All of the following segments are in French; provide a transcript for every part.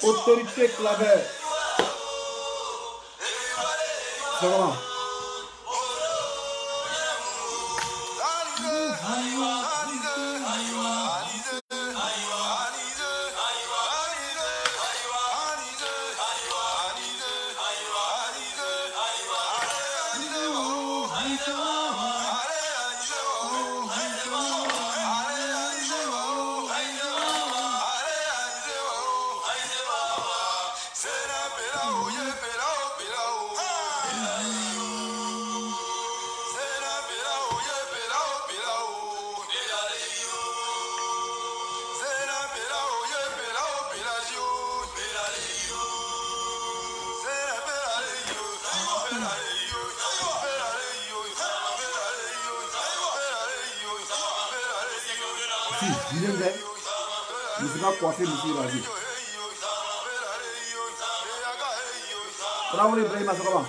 Autorité claveur. C'est comment? Je ne sais pas coiffer monsieur Ibrahim. Traoré Ibrahim, c'est comment?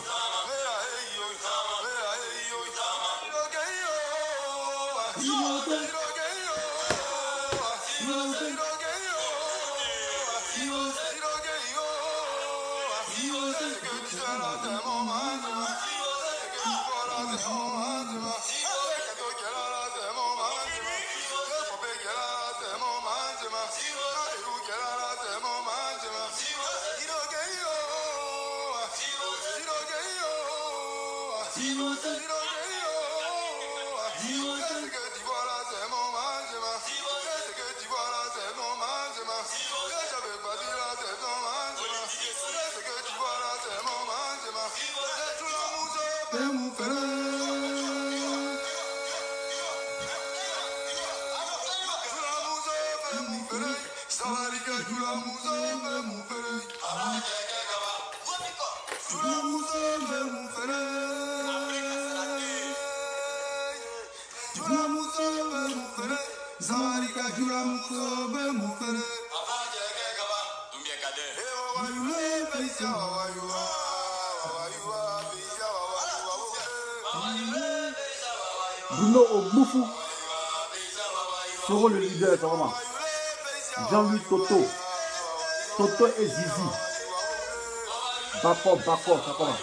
Bruno Ogboufou, seront le leader, c'est vraiment. Jean-Louis Toto, Toto et Zizi. Bako, c'est comment?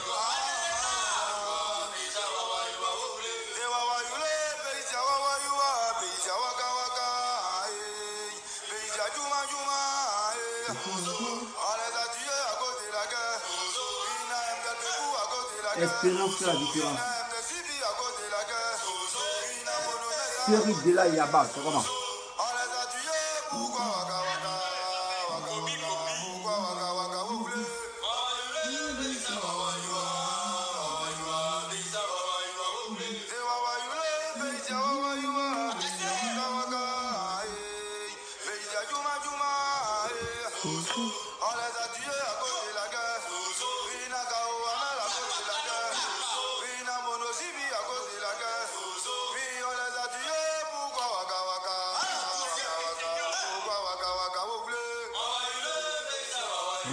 Espérance fait la différence. Thierry Dela Yaba, c'est comment?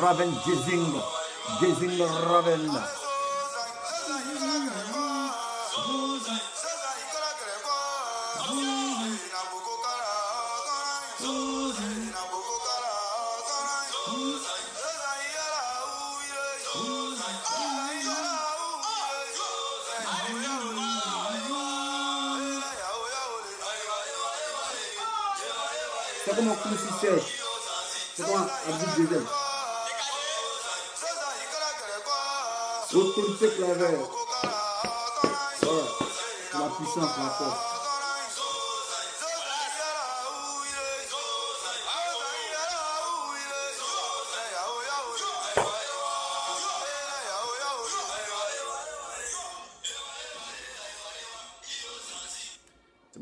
Raven Jezing Raven. C'est comme un coup de c'est comme un but de zèle. Autorité claveur. Voilà. La puissance, la force.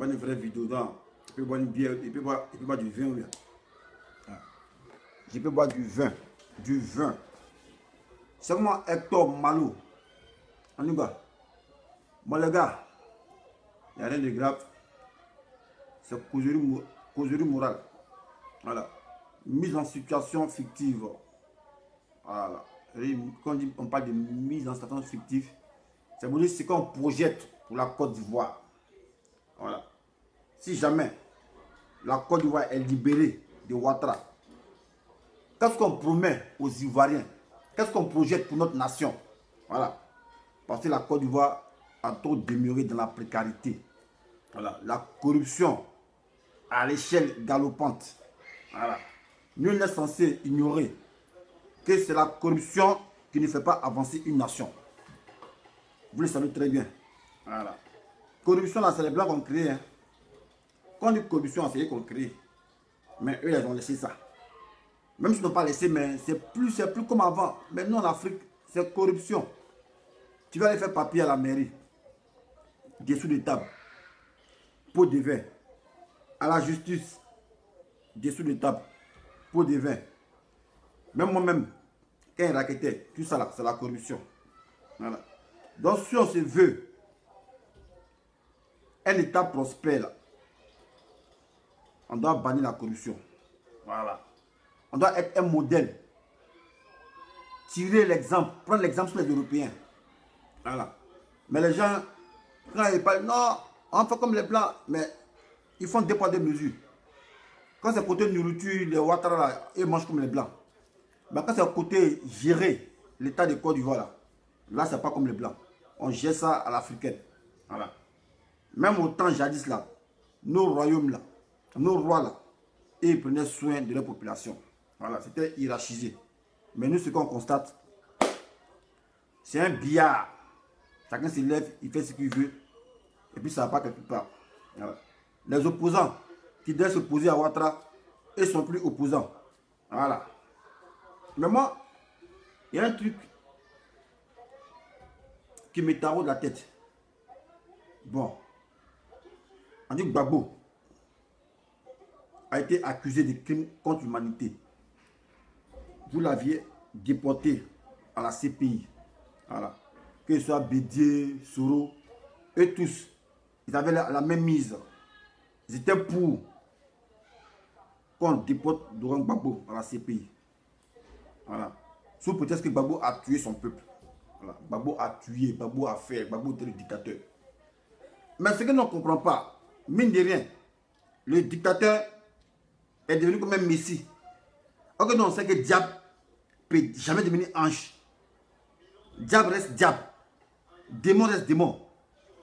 pas une vraie vidéo. Donc, il peut boire une bière, il peut boire du vin. Oui. Ah. Je peux boire du vin. Du vin. C'est comment Hector Malo. On y va. Bon, les gars, il n'y a rien de grave. C'est causerie morale. Voilà. Mise en situation fictive. Voilà. Quand on parle de mise en situation fictive, c'est pour dire ce qu'on projette pour la Côte d'Ivoire. Voilà. Si jamais la Côte d'Ivoire est libérée de Ouattara, qu'est-ce qu'on promet aux Ivoiriens? Qu'est-ce qu'on projette pour notre nation? Voilà. Parce que la Côte d'Ivoire a trop demeuré dans la précarité. Voilà. La corruption à l'échelle galopante. Voilà. Nul n'est censé ignorer que c'est la corruption qui ne fait pas avancer une nation. Vous le savez très bien. Voilà. Corruption, là, c'est les Blancs qui ont créé. Hein. Quand on dit corruption, c'est eux qui ont créé. Mais eux, ils ont laissé ça. Même s'ils n'ont pas laissé, mais c'est plus comme avant. Maintenant, en Afrique, c'est corruption. Tu vas aller faire papier à la mairie. Dessous de table. Pot de vin. À la justice. Dessous de table. Pot de vin. Même moi-même, quand il raquettait, tout ça là, c'est la corruption. Voilà. Donc si on se veut un État prospère, on doit bannir la corruption. Voilà. On doit être un modèle. Tirer l'exemple, prendre l'exemple sur les Européens. Voilà. Mais les gens, quand ils parlent, non, on fait comme les Blancs, mais ils font deux poids deux mesures. Quand c'est côté nourriture, les Ouattara là, ils mangent comme les Blancs. Mais quand c'est côté gérer l'état de Côte d'Ivoire, là, c'est pas comme les Blancs. On gère ça à l'africaine. Voilà. Même au temps jadis là, nos royaumes là, nos rois là, ils prenaient soin de leur population. Voilà, c'était hiérarchisé. Mais nous, ce qu'on constate, c'est un billard. Chacun se lève, il fait ce qu'il veut, et puis ça va pas quelque part. Voilà. Les opposants qui devaient s'opposer à Ouattara, ils sont plus opposants. Voilà. Mais moi, il y a un truc qui me taraude la tête. Bon, on dit que Gbagbo a été accusé de crimes contre l'humanité. Vous l'aviez déporté à la CPI. Voilà. Que ce soit Bédié, Soro, eux tous, ils avaient la même mise. Ils étaient pour qu'on déporte Laurent Gbagbo à la CPI. Voilà. Sous prétexte que Gbagbo a tué son peuple. Voilà. Gbagbo a tué, Gbagbo a fait, Gbagbo était le dictateur. Mais ce que l'on ne comprend pas, mine de rien, le dictateur est devenu comme un messie. Ok, non, on sait que diable ne peut jamais devenir ange. Diable reste diable. Démon reste démon.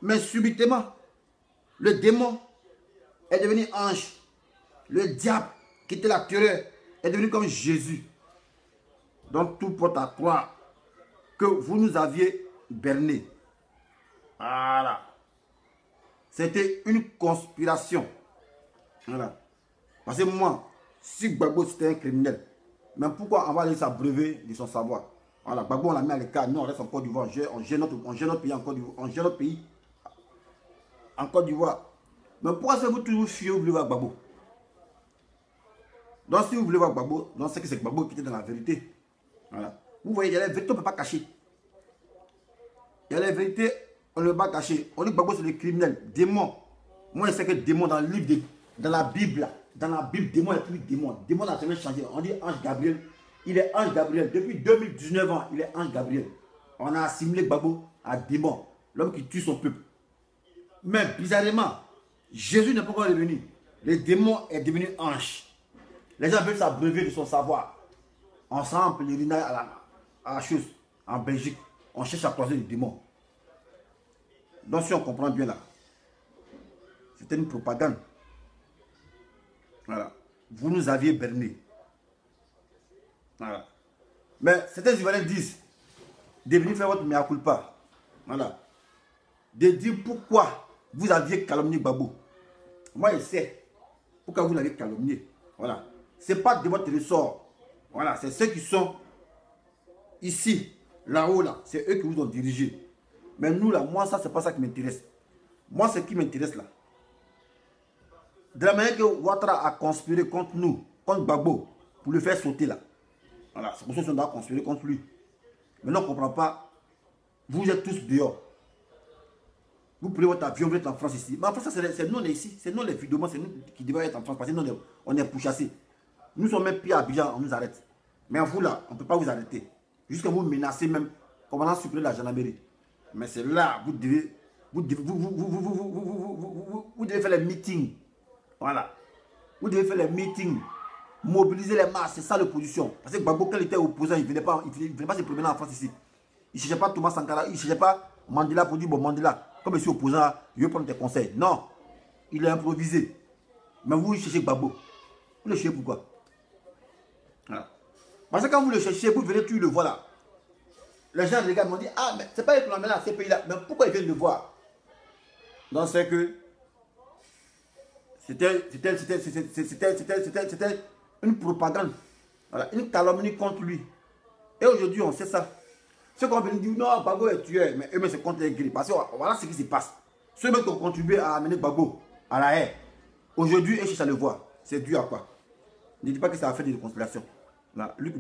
Mais subitement, le démon est devenu ange. Le diable, qui était la terreur, est devenu comme Jésus. Donc tout porte à croire que vous nous aviez berné. Voilà. C'était une conspiration. Voilà. Parce que moi, si Gbagbo c'était un criminel, mais pourquoi on va aller s'abreuver de son savoir? Voilà, Gbagbo on l'a mis à l'écart, nous on reste en Côte d'Ivoire, on gère notre pays en Côte d'Ivoire, on gère notre pays en Côte d'Ivoire. Mais pourquoi est-ce que vous toujours fiez, vous voulez voir Gbagbo? Donc si vous voulez voir Gbagbo, donc c'est que c'est Gbagbo qui était dans la vérité. Voilà. Vous voyez, il y a la vérité, on ne peut pas cacher. Il y a la vérité, on ne peut pas cacher. On dit que Gbagbo c'est le criminel, démon. Moi je sais que démon dans le livre, dans la Bible, démon est plus démon. Démon n'a jamais changé. On dit ange Gabriel. Il est ange Gabriel. Depuis 2019 ans, il est ange Gabriel. On a assimilé Gbagbo à démon. L'homme qui tue son peuple. Mais bizarrement, Jésus n'est pas encore revenu. Le démon est devenu ange. Les gens veulent s'abreuver de son savoir. On s'en en pèlerinage à la chose. En Belgique, on cherche à croiser le démon. Donc si on comprend bien là, c'était une propagande. Voilà. Vous nous aviez berné. Voilà. Mais certains Ivoiriens disent de venir faire votre mea culpa. Voilà. De dire pourquoi vous aviez calomnié Gbagbo. Moi, je sais pourquoi vous l'avez calomnié. Voilà. Ce n'est pas de votre ressort. Voilà. C'est ceux qui sont ici, là-haut, là. C'est eux qui vous ont dirigé. Mais nous, là, moi, ça, c'est pas ça qui m'intéresse. Moi, ce qui m'intéresse, là, De la manière que Ouattara a conspiré contre nous, contre Gbagbo, pour le faire sauter là. Voilà, c'est pour ça qu'on doit conspirer contre lui. Maintenant, on ne comprend pas. Vous êtes tous dehors. Vous prenez votre avion, vous êtes en France ici. Mais en France, c'est nous, on est ici. C'est nous les vidéos, c'est nous qui devons être en France. Parce que nous, on est pourchassés. Nous sommes même pris à Abidjan, on nous arrête. Mais vous là, on ne peut pas vous arrêter. Jusqu'à vous menacer même, comme on a supprimer la gendarmerie. Mais c'est là, vous devez faire les meetings. Voilà. Vous devez faire les meetings. Mobiliser les masses, c'est ça l'opposition. Parce que Gbagbo, quand il était opposant, il ne venait pas se promener en France ici. Il ne cherchait pas Thomas Sankara, il ne cherchait pas Mandela pour dire, bon Mandela, comme je suis opposant, je vais prendre tes conseils. Non, il a improvisé. Mais vous cherchez Gbagbo. Vous le cherchez pourquoi? Voilà. Parce que quand vous le cherchez, vous venez, tu le vois là. Les gens regardent, m'ont dit, ah, mais c'est pas eux qui l'emmènent à ces pays-là. Mais pourquoi ils viennent le voir? Donc c'est que c'était une propagande, voilà, une calomnie contre lui. Et aujourd'hui, on sait ça. Ceux qui ont venu dire non, Gbagbo est tueur, mais eux-mêmes c'est contre les grilles. Parce que voilà ce qui se passe. Ceux-mêmes qui ont contribué à amener Gbagbo à la haie, aujourd'hui, ils cherchent à le voir. C'est dû à quoi? Ne dis pas que ça a fait des réconciliations. Lui qui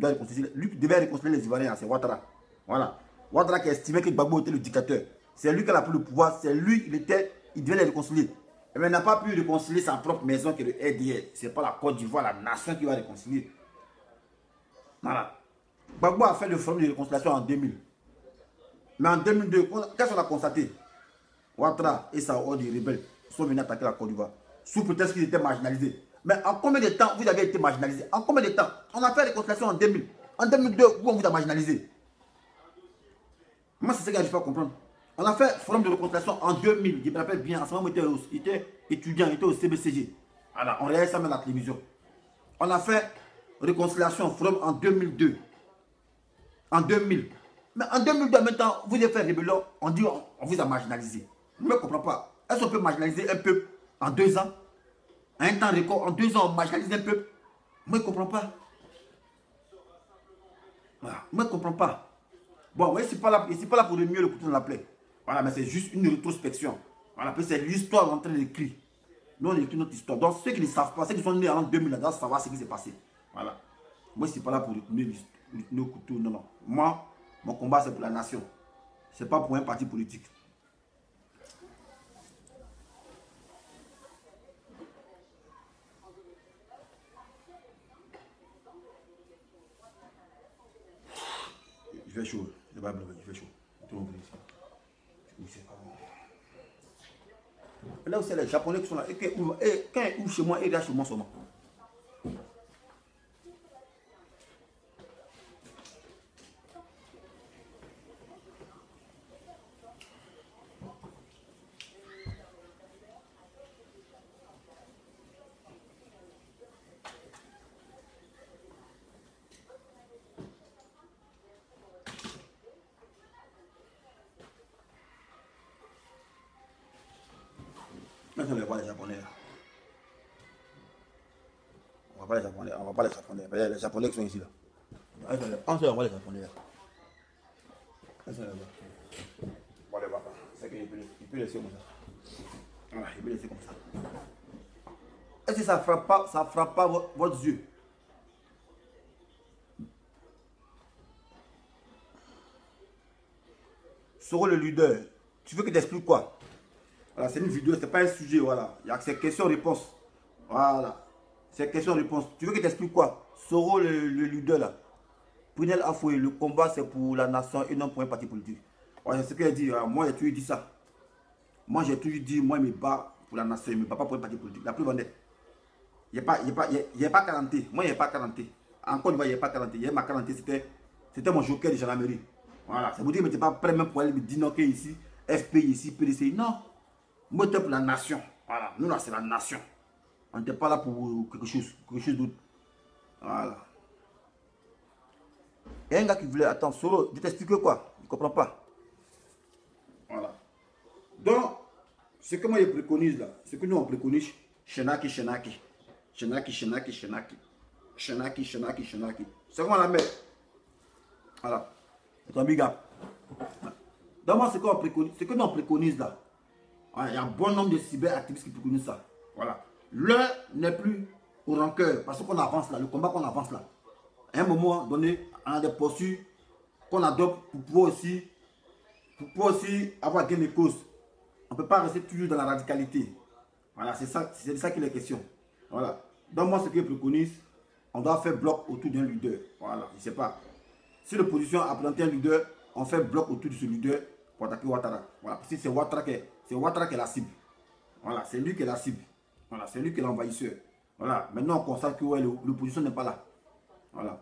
devait réconcilier les Ivoiriens, c'est Ouattara. Voilà. Ouattara qui estimait que Gbagbo était le dictateur. C'est lui qui a pris le pouvoir, c'est lui, il devait les réconcilier. Mais il n'a pas pu réconcilier sa propre maison qui est le RDR. Ce n'est pas la Côte d'Ivoire, la nation qui va réconcilier. Voilà. Gbagbo a fait le forum de réconciliation en 2000. Mais en 2002, qu'est-ce qu'on a constaté? Ouattara et sa horde de rebelles sont venus attaquer la Côte d'Ivoire. Sous prétexte qu'ils étaient marginalisés. Mais en combien de temps vous avez été marginalisé? En combien de temps? On a fait la réconciliation en 2000. En 2002, où on vous a marginalisé? Moi, c'est ce que je ne pas comprendre. On a fait forum de réconciliation en 2000. Je me rappelle bien, à ce moment, il était étudiant, il était au CBCG. Alors, on regardait ça même à la télévision. On a fait réconciliation forum en 2002. En 2000. Mais en 2002, maintenant, vous avez fait rébellion, on dit on vous a marginalisé. Je ne comprends pas. Est-ce qu'on peut marginaliser un peuple en 2 ans? À un temps record, en 2 ans, on marginalise un peuple? Moi, je ne comprends pas. Voilà. Moi, je ne comprends pas. Bon, oui, c'est pas là pour le mieux le couteau dans la plaie. Voilà, mais c'est juste une rétrospection. Voilà, c'est l'histoire en train d'écrire. Nous, on écrit notre histoire. Donc, ceux qui ne savent pas, ceux qui sont nés en 2000, doivent savoir ce qui s'est passé. Voilà. Moi, je ne suis pas là pour retourner le couteau. Non, non. Moi, mon combat, c'est pour la nation. Ce n'est pas pour un parti politique. Il fait chaud. Je vais il fait chaud. Là où c'est les Japonais qui sont là. Et quand ils ouvrent chez moi, ils restent chez moi seulement. Maintenant, on va voir les Japonais. On va pas les Japonais. On va pas les Japonais. Il y a les Japonais qui sont ici là. On va voir les Japonais là. On va les voir. C'est qu'il peut laisser comme ça. Voilà, il peut laisser comme ça. Est-ce que ça ne frappe pas votre yeux? Soro le leader. Tu veux que je t'explique quoi? Voilà, c'est une vidéo, c'est pas un sujet, voilà. Il y a ces questions-réponses. Voilà. C'est questions-réponses. Tu veux que je t'explique quoi? Soro le leader là. Brunel Afoué, le combat c'est pour la nation et non pour un parti politique. Voilà, c'est ce qu'elle dit. Moi j'ai toujours dit ça. Moi j'ai toujours dit, moi je me bats pour la nation, je ne me bats pas pour un parti politique. La preuve en est. Il n'y a pas 40. Moi il n'y a pas 40. Encore une fois, il n'y a pas 40. Il y a ma 40, c'était mon joker de gendarmerie. Voilà. Ça vous dit, mais tu n'es pas prêt même pour aller me dire non, que ici, FPI, ici, PDC. Non. Moi, je suis pour la nation. Voilà. Nous, là, c'est la nation. On n'était pas là pour quelque chose d'autre. Voilà. Il y a un gars qui voulait, attends, Soro, je t'explique quoi? Je ne comprends pas. Voilà. Donc, ce que moi je préconise là, ce que nous on préconise, Shenaki. C'est comment la met. Voilà. C'est un big gars. Donc moi, ce que nous on préconise là, il y a un bon nombre de cyberactivistes qui préconisent ça. Voilà. L'heure n'est plus au rancœur parce qu'on avance là, le combat qu'on avance là. À un moment donné, on a des postures qu'on adopte pour pouvoir aussi avoir gain de cause. On ne peut pas rester toujours dans la radicalité. Voilà, c'est de ça qu'il est question. Voilà. Donc moi, ce que je préconise, on doit faire bloc autour d'un leader. Voilà, je ne sais pas. Si l'opposition a présenté un leader, on fait bloc autour de ce leader pour attaquer Ouattara. Voilà, parce que c'est Ouattara qui est la cible. Voilà, c'est lui qui est la cible. Voilà, c'est lui qui est l'envahisseur. Voilà, maintenant on constate que ouais, l'opposition n'est pas là. Voilà.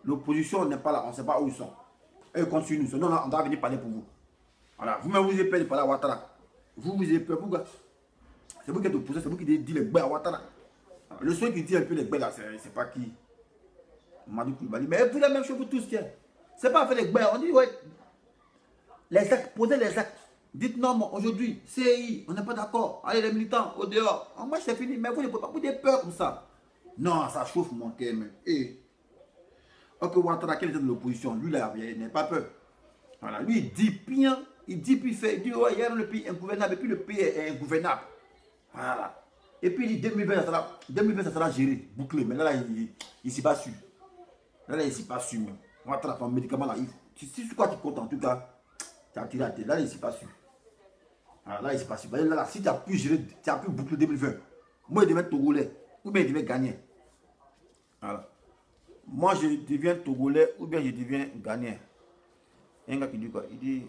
L'opposition n'est pas là, on ne sait pas où ils sont. Et ils continuent, sinon on doit venir parler pour vous. Voilà, vous-même vous avez peur de parler à Ouattara. Vous avez peur, pourquoi? C'est vous qui êtes opposé, c'est vous qui dites les gbés à Ouattara. Le seul qui dit un peu les gbés là, c'est pas qui? Madou Koulibaly. Mais vous la même chose pour tous, tiens. C'est pas faire les gbés, on dit ouais. Les actes, posez les actes. Dites non, aujourd'hui, CI, on n'est pas d'accord. Allez les militants, au dehors. Moi c'est fini, mais vous ne pouvez pas, vous avez peur comme ça. Non, ça chauffe mon cœur, mais. Ok, Ouattara, quel était de l'opposition? Lui là, il n'a pas peur. Voilà, lui il dit bien, il dit puis il fait, il dit ouais, hier le pays est ingouvernable, et puis le pays est ingouvernable. Voilà. Et puis il dit 2020, ça sera géré, bouclé. Mais là, il ne s'est pas su. Là, il ne s'est pas su. Ouattara, ton médicament là, si c'est quoi tu comptes en tout cas, tu as tiré la tête. Là, il ne s'est pas su. Voilà, là, il ne s'est pas su. Là, si tu as pu gérer, tu as pu boucler 2020, moi, il devait être Togolais, ou bien il devait gagner. Voilà. Moi, je deviens Togolais, ou bien je deviens gagnant. Il y a un gars qui dit quoi? Il dit,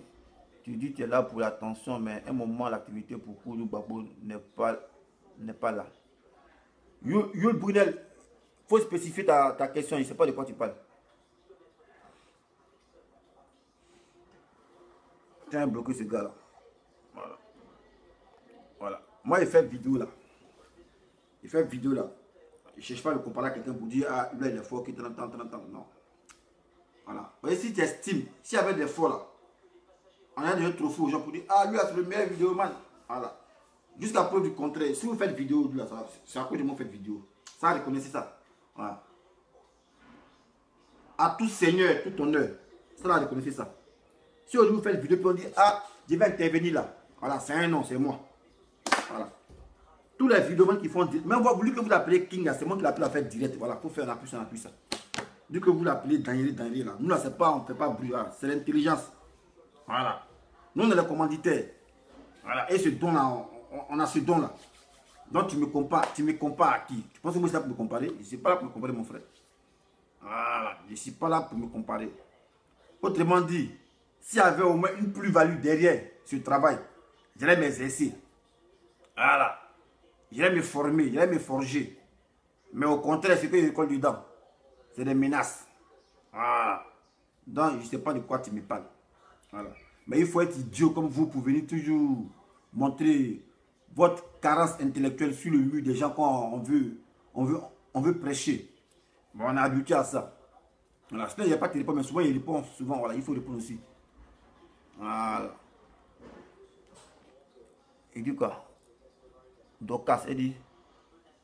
tu dis que tu es là pour l'attention, mais à un moment, l'activité pour Koulou Babo n'est pas là. Yul Brunel, il faut spécifier ta question, il ne sait pas de quoi tu parles. Tu as bloqué ce gars-là. Voilà. Voilà. Moi, il fait vidéo là. Il fait vidéo là. Je ne cherche pas à le comparer à quelqu'un pour dire, ah, là, il est fort, qui t'entend. Non. Voilà. Mais si tu estimes, s'il y avait des fois là, on a donné trop faux aux gens pour dire, ah, lui, c'est le meilleur vidéoman. Voilà. Jusqu'à preuve du contraire, si vous faites vidéo, c'est à cause de moi faites vidéo. Ça, reconnaissez ça. Voilà. À tout seigneur, tout honneur. Ça, là, reconnaissez ça. Si aujourd'hui vous faites vidéo, puis on dit, ah, je vais intervenir là. Voilà, c'est un nom, c'est moi. Voilà. Tous les vidéomans qui font, même vous voulez que vous l'appelez King, c'est moi qui l'appelle à faire direct. Voilà, pour faire un appui, ça. Dès que vous l'appelez Daniel là. Nous là, c'est pas, on ne fait pas bruit, c'est l'intelligence. Voilà. Nous, on est les commanditaires. Voilà. Et ce don là, on a ce don là. Donc tu me compares à qui? Tu penses que moi je suis là pour me comparer? Je ne suis pas là pour me comparer, mon frère. Voilà. Je ne suis pas là pour me comparer. Autrement dit, s'il y avait au moins une plus-value derrière ce travail, j'allais m'exercer. Voilà. J'allais me former, j'allais me forger. Mais au contraire, ce que je colle dedans, c'est des menaces. Voilà. Donc, je ne sais pas de quoi tu me parles. Voilà. Mais il faut être idiot comme vous pour venir toujours montrer votre carence intellectuelle sur le mur des gens quand on veut prêcher. Bon, on est habitué à ça. Voilà. Sinon, il n'y a pas de téléphone, mais souvent, il répond. Souvent, voilà, il faut répondre aussi. Voilà. Il dit quoi? Docas, il dit,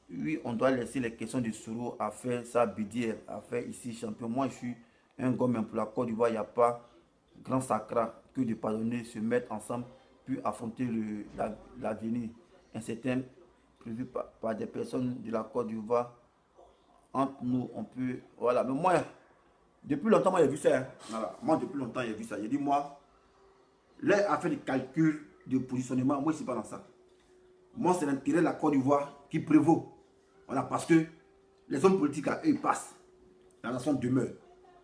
oui, on doit laisser les questions de Soro à faire ça, Bidier, à faire ici, champion. Moi, je suis un gomme pour la Côte d'Ivoire, il n'y a pas grand sacra que de pardonner, se mettre ensemble, puis affronter l'avenir incertain prévu par des personnes de la Côte d'Ivoire. Entre nous, on peut... Voilà, mais moi, depuis longtemps, moi, j'ai vu ça. Hein. Voilà. Moi, depuis longtemps, j'ai vu ça. J'ai dit, moi, là, à faire des calculs de positionnement, moi, je ne suis pas dans ça. Moi, c'est l'intérêt de la Côte d'Ivoire qui prévaut. Voilà, parce que les hommes politiques, eux, ils passent. La nation demeure.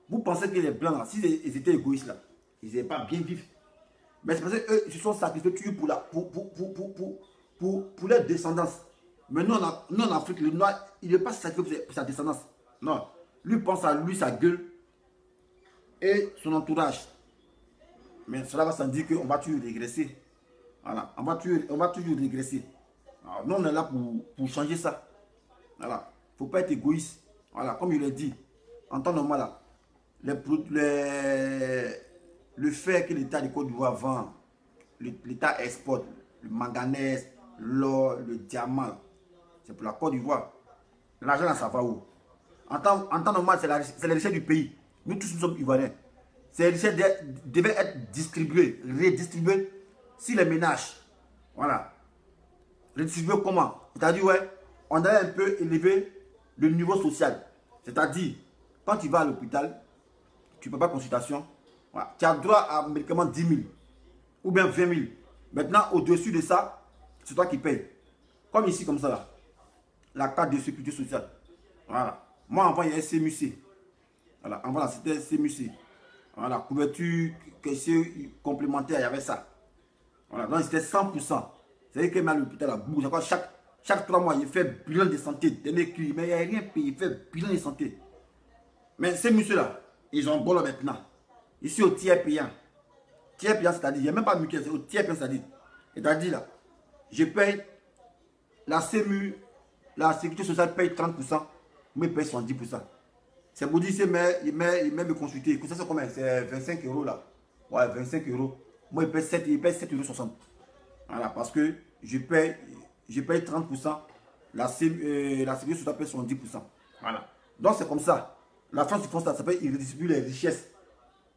Vous pensez que les Blancs, s'ils étaient égoïstes, là, ils n'allaient pas bien vivre. Mais c'est parce qu'eux, ils se sont sacrifiés toujours pour leur descendance. Mais nous, en Afrique, le noir, il n'est pas sacrifié pour sa descendance. Non. Lui pense à lui, sa gueule et son entourage. Mais cela va sans dire qu'on va toujours régresser. Voilà. On va toujours régresser. Alors, nous, on est là pour changer ça. Voilà. Il ne faut pas être égoïste. Voilà. Comme je l'ai dit, en temps normal, là, le fait que l'État de Côte d'Ivoire vend, l'État exporte le manganèse, l'or, le diamant, c'est pour la Côte d'Ivoire. L'argent, ça va où? En temps normal, c'est la richesse du pays. Nous tous, nous sommes Ivoiriens. Ces richesses devaient être distribuées, redistribuées sur les ménages. Voilà. Redistribuées comment? C'est-à-dire, ouais, on a un peu élevé le niveau social. C'est-à-dire, quand tu vas à l'hôpital, tu ne peux pas consultation, voilà, tu as droit à un médicament 10 000 ou bien 20 000. Maintenant, au-dessus de ça, c'est toi qui payes. Comme ici, comme ça, là, la carte de sécurité sociale. Voilà. Moi, avant, il y a CMUC. Voilà, avant, c'était CMUC. Voilà, couverture, question complémentaire, il y avait ça. Voilà, donc c'était 100%. C'est-à-dire que même à l'hôpital, la bouge. Chaque 3 mois, il fait bilan de santé. Mais il n'y a rien payé, il fait bilan de santé. Mais ces messieurs-là, ils ont bon là maintenant. Ici au tiers payant. Tiers payant, c'est-à-dire, il n'y a même pas mutuel, c'est au tiers payant, c'est-à-dire. C'est-à-dire là, je paye la CMU, la sécurité sociale paye 30%, moi je paye 70%. C'est pour dire, il met me consulter. Ça c'est combien? C'est 25 € là. Ouais, 25 €. Moi il paye 7,60 €. Voilà, parce que je paye 30%, la sécurité sociale paye 70%. Voilà. Donc c'est comme ça. La France, ils font ça, ça peut redistribuer les richesses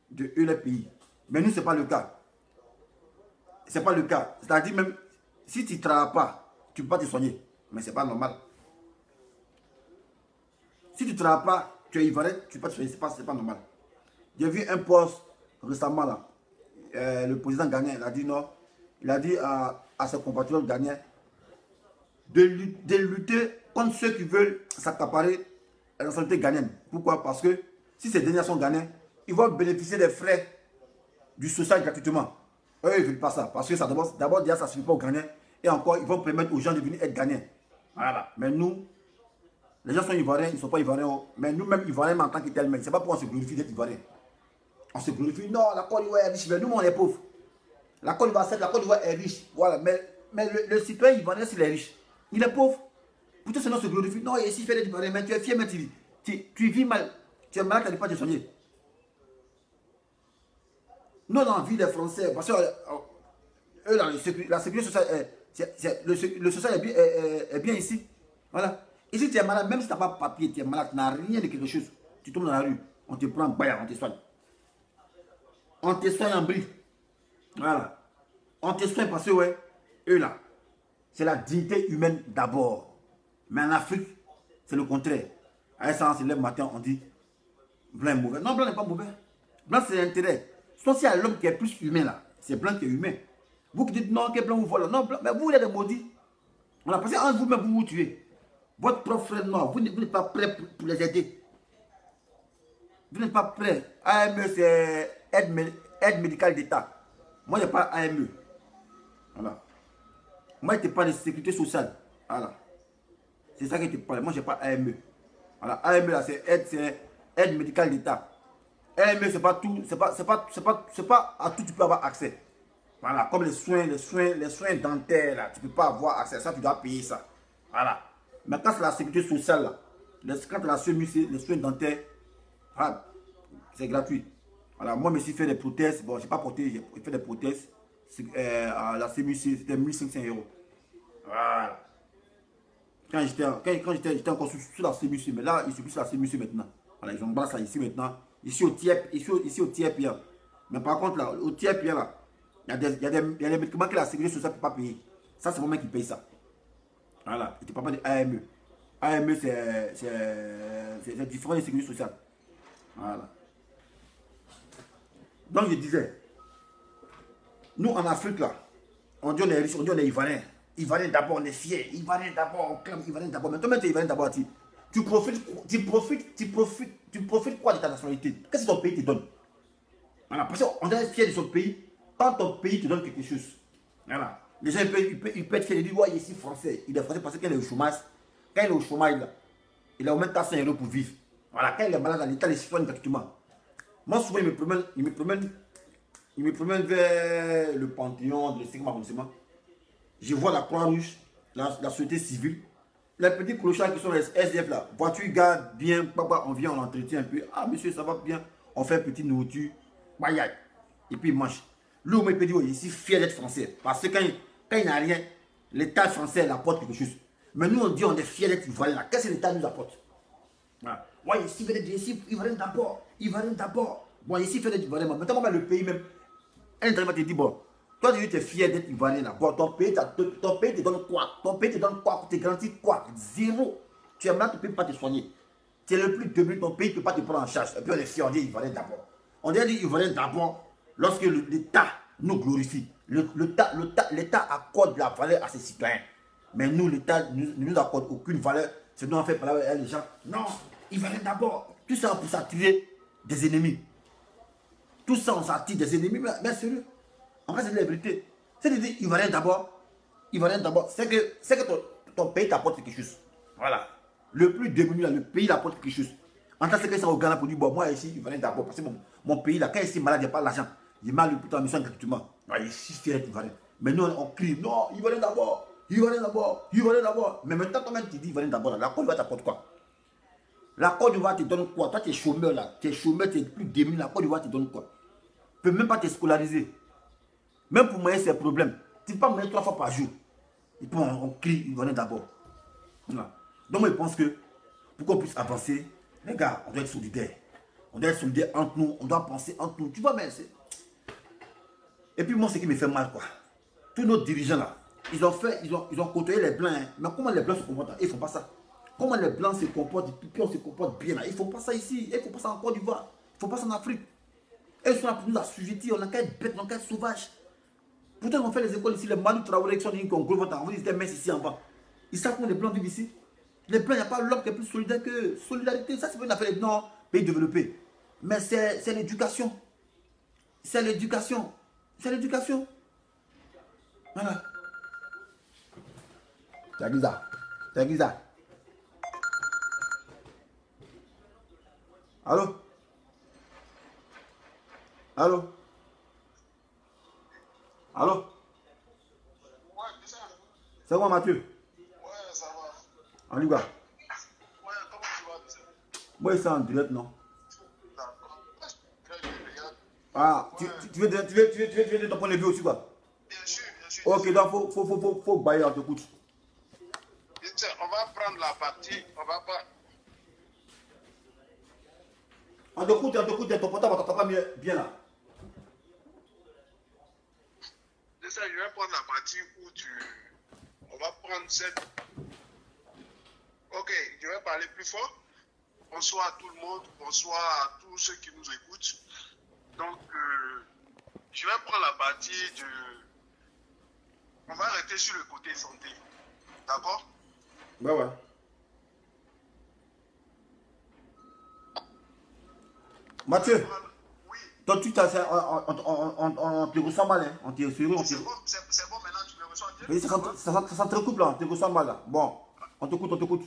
de eux, les pays. Mais nous, ce n'est pas le cas. Ce n'est pas le cas. C'est-à-dire même, si tu ne travailles pas, tu ne peux pas te soigner. Mais ce n'est pas normal. Si tu ne travailles pas, tu es ivoirien, tu ne peux pas te soigner. Ce n'est pas normal. J'ai vu un poste récemment là. Le président ghanéen, il a dit non. Il a dit à ses compatriotes ghanéens de lutter contre ceux qui veulent s'accaparer la nationalité ghanéenne. Pourquoi? Parce que si ces derniers sont ghanéens, ils vont bénéficier des frais du social gratuitement. Eux, ils ne veulent pas ça. Parce que d'abord, déjà, ça ne suffit pas aux Ghanéens. Et encore, ils vont permettre aux gens de venir être Ghanéens. Voilà. Mais nous, les gens sont ivoiriens, ils ne sont pas ivoiriens. Mais nous-mêmes, ivoiriens, en tant que tel, ce n'est pas pour on se glorifie d'être ivoirien. On se glorifie, non, la Côte d'Ivoire est riche, mais nous, on est pauvres. La Côte d'Ivoire est riche. Voilà. Mais le citoyen ivoirien, s'il est riche, il est pauvre. Plutôt, sinon, on se glorifie. Non, ici, il fait des ivoiriens, mais tu es fier, mais tu vis mal. Tu es malade, tu n'arrives pas à te soigner. Nous, on a envie des Français, parce que eux, la sécurité sociale, le social est bien ici. Voilà. Ici, tu es malade, même si tu n'as pas de papier, tu es malade, tu n'as rien de quelque chose. Tu tombes dans la rue, on te prend en bail, on te soigne. On te soigne en bris. Voilà. On te soigne parce que, ouais, eux là, c'est la dignité humaine d'abord. Mais en Afrique, c'est le contraire. À ça, on se lève le matin, on dit, blanc est mauvais. Non, blanc n'est pas mauvais. Blanc, c'est l'intérêt. Soit c'est l'homme qui est plus humain là, c'est blanc qui est humain. Vous qui dites non, que blanc vous voilà. Non, blanc, mais vous, vous êtes des maudits. Voilà, parce qu'en vous-même, vous vous tuez. Votre propre frère noir, vous n'êtes pas prêt pour les aider. Vous n'êtes pas prêt. AME, c'est aide médicale d'État. Moi, je n'ai pas AME. Voilà. Moi, je te parle de sécurité sociale. Voilà. C'est ça que je te parle. Moi, je n'ai pas AME. Voilà. AME, là, c'est aide médicale d'État. AME, c'est pas tout. C'est pas à tout tu peux avoir accès. Voilà. Comme les soins dentaires, là. Tu ne peux pas avoir accès à ça, tu dois payer ça. Voilà. Mais quand c'est la sécurité sociale, là, quand tu as la CMUC, les soins dentaires, voilà, c'est gratuit. Voilà, moi, je me suis fait des prothèses. Bon, je n'ai pas porté, j'ai fait des prothèses. À la CMUC, c'était 1500 €. Voilà. Quand j'étais encore sur la CMUC, mais là, ils sont plus sur la CMUC maintenant. Voilà, ils ont brassé ça ici maintenant. Ici au tiers pire. Mais par contre, là, au tiers pire, là, il y a des médicaments que la sécurité sociale ne peut pas payer. Ça, c'est moi qui paye ça. Voilà, je ne te parle pas de AME. AME, c'est différent de la sécurité sociale. Voilà. Donc, je disais, nous, en Afrique, là, on dit on est riche, on dit on est ivoirien. Ivoirien d'abord, on est fier. Ivoirien d'abord, on clame ivoirien d'abord. Mais toi-même, tu es ivoirien d'abord. Tu profites quoi de ta nationalité? Qu'est-ce que ton pays te donne? Voilà, parce qu'on est fier de son pays quand ton pays te donne quelque chose. Voilà. Les gens, ils peuvent être fiers de dire, ouais, il est ici français. Il est français parce qu'il est au chômage. Quand il est au chômage, là, il a au moins 400 € pour vivre. Voilà, quand il est malade dans l'État, il se soigne gratuitement. Moi, souvent, il me promène vers le Panthéon de 5e arrondissement. Je vois la Croix-Rouge, la société civile. Les petits clochards qui sont les SDF là, voiture garde bien, papa, on vient, on l'entretient un peu. Ah, monsieur, ça va bien. On fait une petite nourriture. Et puis il mange. Lui, il peut dire, il est si fier d'être français. Parce que quand il n'a rien, l'État français apporte quelque chose. Mais nous, on dit, on est fier d'être ivoirien là. Qu'est-ce que l'État nous apporte? Voilà. Ouais, ici, il va d'abord. Bon, ici, il fait des ivoiriens. Maintenant, le pays même, un va te dire, bon, Toi, tu es fier d'être Ivoirien là. Bon, ton pays te donne quoi? Ton pays te donne quoi? Tu te garantis quoi? Zéro. Tu es malade, tu ne peux pas te soigner. Tu es le plus débile, ton pays ne peut pas te prendre en charge. Et puis on est fier, on dit Ivoirien d'abord. On dit Ivoirien d'abord lorsque l'État nous glorifie. L'État accorde la valeur à ses citoyens. Mais nous, l'État ne nous accorde aucune valeur. C'est nous, on fait parler avec les gens. Non, Ivoirien d'abord. Tout ça pour s'attirer des ennemis. Tout ça, on s'attire des ennemis. Mais sérieux. En fait, c'est la vérité. C'est de dire Ivoirien d'abord. Ivoirien d'abord. C'est que ton pays t'apporte quelque chose. Voilà. Le plus démuni, le pays t'apporte quelque chose. En tant que ça au Ghana pour dire, bon, moi ici, Ivoirien d'abord. Parce que mon pays, là, quand il est malade, il n'y a pas d'argent. Il est mal pour ta mission gratuitement. Il est si fier d'être Ivoirien. Mais nous, on crie, non, Ivoirien d'abord. Ivoirien d'abord. Ivoirien d'abord. Mais maintenant, quand tu dis Ivoirien d'abord, la Côte d'Ivoire t'apporte quoi? La Côte d'Ivoire te donne quoi? Toi, tu es chômeur là. Tu es chômeur, tu es plus démuni. La Côte d'Ivoire te donne quoi? Tu ne peux même pas te scolariser. Même pour moyen, c'est un problème. Tu ne peux pas moyen 3 fois par jour. Et puis on crie, Ivoirien d'abord. Voilà. Donc moi je pense que pour qu'on puisse avancer, les gars, on doit être solidaires. On doit être solidaires entre nous, on doit penser entre nous. Tu vois, mais c'est... Et puis moi, ce qui me fait mal, quoi. Tous nos dirigeants là, ils ont côtoyé les blancs. Hein. Mais comment les blancs se comportent là? Ils ne font pas ça. Comment les blancs se comportent, puis on se comporte bien là? Ils ne font pas ça ici. Ils ne font pas ça en Côte d'Ivoire. Ils ne font pas ça en Afrique. Ils sont là pour nous assujettir. On n'a qu'à être bêtes, on n'a qu'à être sauvages. Pourtant, on fait les écoles ici, les Manu Traoré qui sont venus qu'on gros on dit des messes ici en bas. Ils savent comment les blancs vivent ici. Les blancs, il n'y a pas l'homme qui est plus solidaire que solidarité. Ça, c'est pas une affaire de pays développé. Mais c'est l'éducation. C'est l'éducation. C'est l'éducation. Voilà. C'est Giza. C'est Giza. Allô? Allô? Allô? Ouais, c'est ça. C'est moi, Mathieu? Ouais, ça va. En Liga. Ouais, comment tu vas, monsieur? Moi, c'est en direct, non? D'accord. Très bien, regarde. Ah, Ouais. tu veux de ton point de vue aussi, quoi? Bien sûr, bien sûr. Ok, donc faut bailler, on t'écoute. On va prendre la partie, on va pas... On t'écoute, ton portable, on t'entend pas bien là. C'est ça, je vais prendre la partie où on va prendre cette... Ok, je vais parler plus fort. Bonsoir à tout le monde, bonsoir à tous ceux qui nous écoutent. Donc, je vais prendre la partie de... On va arrêter sur le côté santé. D'accord? Ouais. Mathieu, Oui. toi, tu t'as on te ressent mal, hein? On te ressent. C'est bon, maintenant tu me reçois bien? Mais ça s'entrecoupe là, on te ressent mal là. Bon, on t'écoute.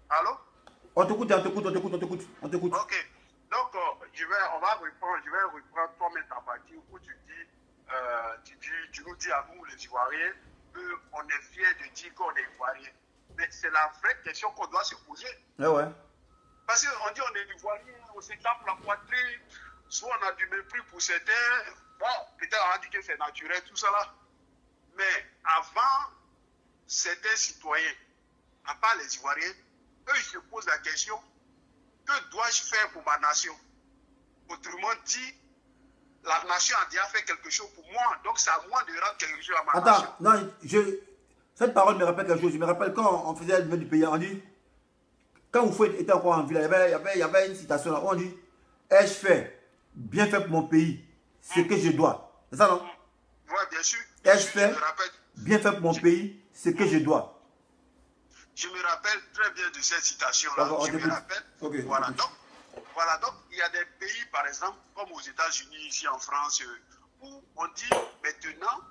Allô? On t'écoute. Ok. Donc, je vais reprendre toi-même ta partie où tu nous dis à nous, les Ivoiriens, qu'on est fiers de dire qu'on est Ivoiriens. Mais c'est la vraie question qu'on doit se poser. Ouais. Parce qu'on dit qu'on est Ivoirien, on se tape la poitrine, soit on a du mépris pour certains. Bon, peut-être on a dit que c'est naturel, tout ça là. Mais avant, certains citoyens, à part les Ivoiriens, eux, ils se posent la question, que dois-je faire pour ma nation? Autrement dit, la nation a déjà fait quelque chose pour moi, donc c'est à moi de rendre quelque chose à ma nation. Attends, non, cette parole me rappelle quelque chose. Je me rappelle quand on faisait le niveau du pays, on dit, quand Houphouët était encore en ville, il y avait une citation là, où on dit, ai-je fait, bien fait pour mon pays, ce que je dois. C'est ça, non? Oui, bien sûr. Ai-je fait, bien fait pour mon pays, ce que je dois. Je me rappelle très bien de cette citation-là. Je me rappelle. Okay. Voilà, donc, il y a des pays, par exemple, comme aux États-Unis, ici en France, où on dit maintenant,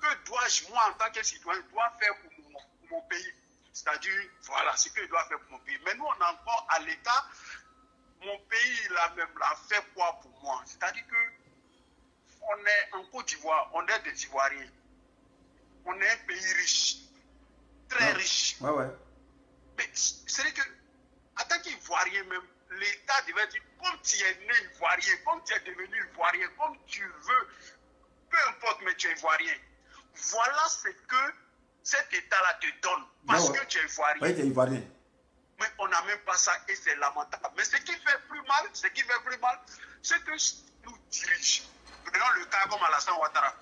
que dois-je, moi, en tant que citoyen, dois faire pour mon pays? C'est-à-dire, voilà, ce que je dois faire pour mon pays. Mais nous, on est encore à l'état, mon pays, il a fait quoi pour moi? C'est-à-dire que on est en Côte d'Ivoire, on est des Ivoiriens. On est un pays riche, très riche. Ouais. Mais c'est que, en tant qu'Ivoirien même, l'État devait dire, comme tu es né Ivoirien, comme tu es devenu Ivoirien, comme tu veux, peu importe, mais tu es Ivoirien. Voilà ce que cet État-là te donne, parce que tu es Ivoirien. Oui, tu es Ivoirien. Mais on n'a même pas ça et c'est lamentable. Mais ce qui fait plus mal, c'est que nous dirige. Prenons le cas comme Alassane Ouattara.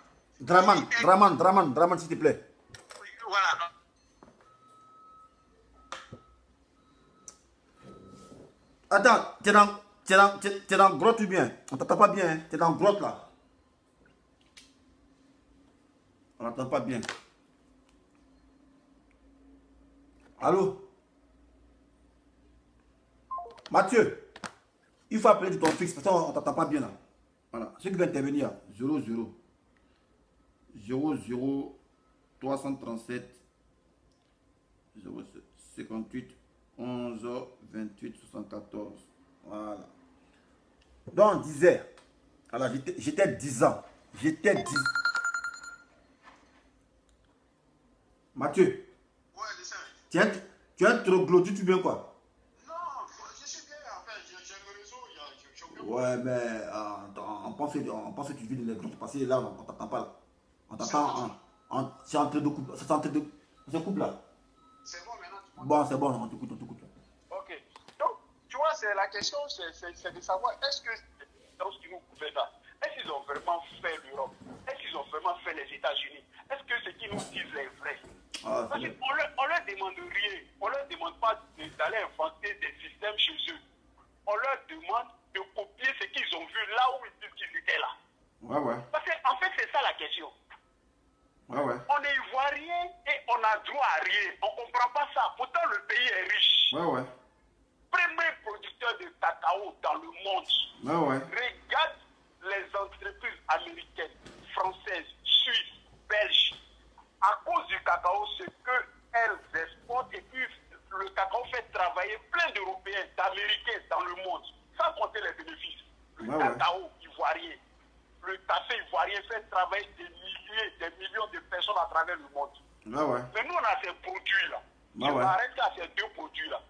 Draman, s'il te plaît. Voilà. Attends, t'es dans grotte ou bien? On t'entend pas bien, hein? T'es dans grotte là. On n'entend pas bien. Allô? Mathieu, il faut appeler de ton fixe parce qu'on ne t'entend pas bien là. Voilà. Ceux qui veulent intervenir, 00 337 58 11 28 74. Voilà. Donc on disait, alors j'étais 10 ans. J'étais 10. Mathieu. Ouais, c'est ça. Tu es un troglodyte, tu viens quoi? Non, je suis bien. Enfin, j'ai le réseau. J'ai aucun problème. Ouais, mais on pense que tu vis dans les grottes parce que là, on t'entend pas là. On t'entend c'est en train de couper. C'est en train de. Ça coupe là. C'est bon maintenant, tu m'entends? Bon, c'est bon, on t'écoute. Ok. Donc, tu vois, c'est la question, c'est de savoir est-ce que dans ce qui nous gouverne là, est-ce qu'ils ont vraiment fait l'Europe? Est-ce qu'ils ont vraiment fait les États-Unis? Est-ce que ce qu'ils nous disent est vrai? Ah, Parce qu'on leur demande rien. On leur demande pas d'aller inventer des systèmes chez eux. On leur demande de copier ce qu'ils ont vu là où ils disent qu'ils étaient là. ouais. Parce qu'en fait, c'est ça la question. Ouais. On est ivoirien et on a droit à rien. On ne comprend pas ça. Pourtant, le pays est riche. Ouais. Premier producteur de cacao dans le monde. Ouais. Regarde les entreprises américaines, françaises, suisses, belges. À cause du cacao, ce qu'elles exportent, et puis le cacao fait travailler plein d'Européens, d'Américains dans le monde, sans compter les bénéfices. Le cacao ivoirien, le café ivoirien fait travailler des milliers, des millions de personnes à travers le monde. Mais nous, on a ces produits-là. Je m'arrête à ces deux produits-là.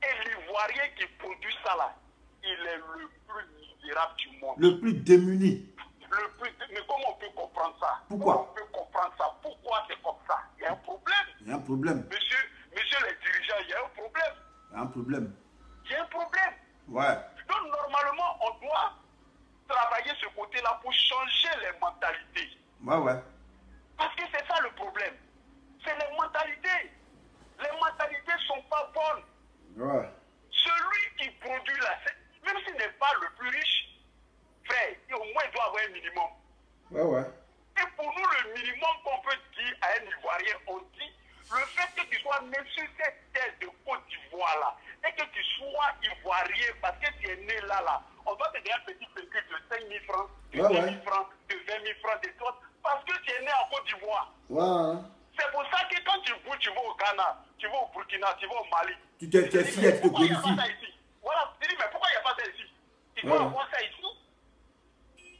Et l'ivoirien qui produit ça là, il est le plus misérable du monde. Le plus démuni. Mais comment on peut comprendre ça? Pourquoi? Comment on peut comprendre ça? Pourquoi c'est comme ça? Il y a un problème. Il y a un problème. Monsieur les dirigeants, il y a un problème. Il y a un problème. Il y a un problème. Ouais. Donc normalement, on doit travailler ce côté-là pour changer les mentalités. Ouais. Parce que c'est ça le problème. C'est les mentalités. Les mentalités ne sont pas bonnes. Ouais. Celui qui produit là, même s'il n'est pas le plus riche, frère, au moins il doit avoir un minimum. Ouais. Et pour nous, le minimum qu'on peut dire à un Ivoirien, on dit le fait que tu sois né sur cette terre de Côte d'Ivoire là, et que tu sois Ivoirien parce que tu es né là, on doit te donner un petit pécule de 5 000 francs, de 10 000 francs, de 20 000 francs, de 30, parce que tu es né en Côte d'Ivoire. Ouais. C'est pour ça que quand tu bouges, tu vas au Ghana, tu vas au Burkina, tu vas au Mali. Tu t'es fier, tu te Pourquoi il n'y a glorifies. pas ça ici? Voilà, tu dis, mais pourquoi il n'y a pas ça ici? Il doit avoir ça ici.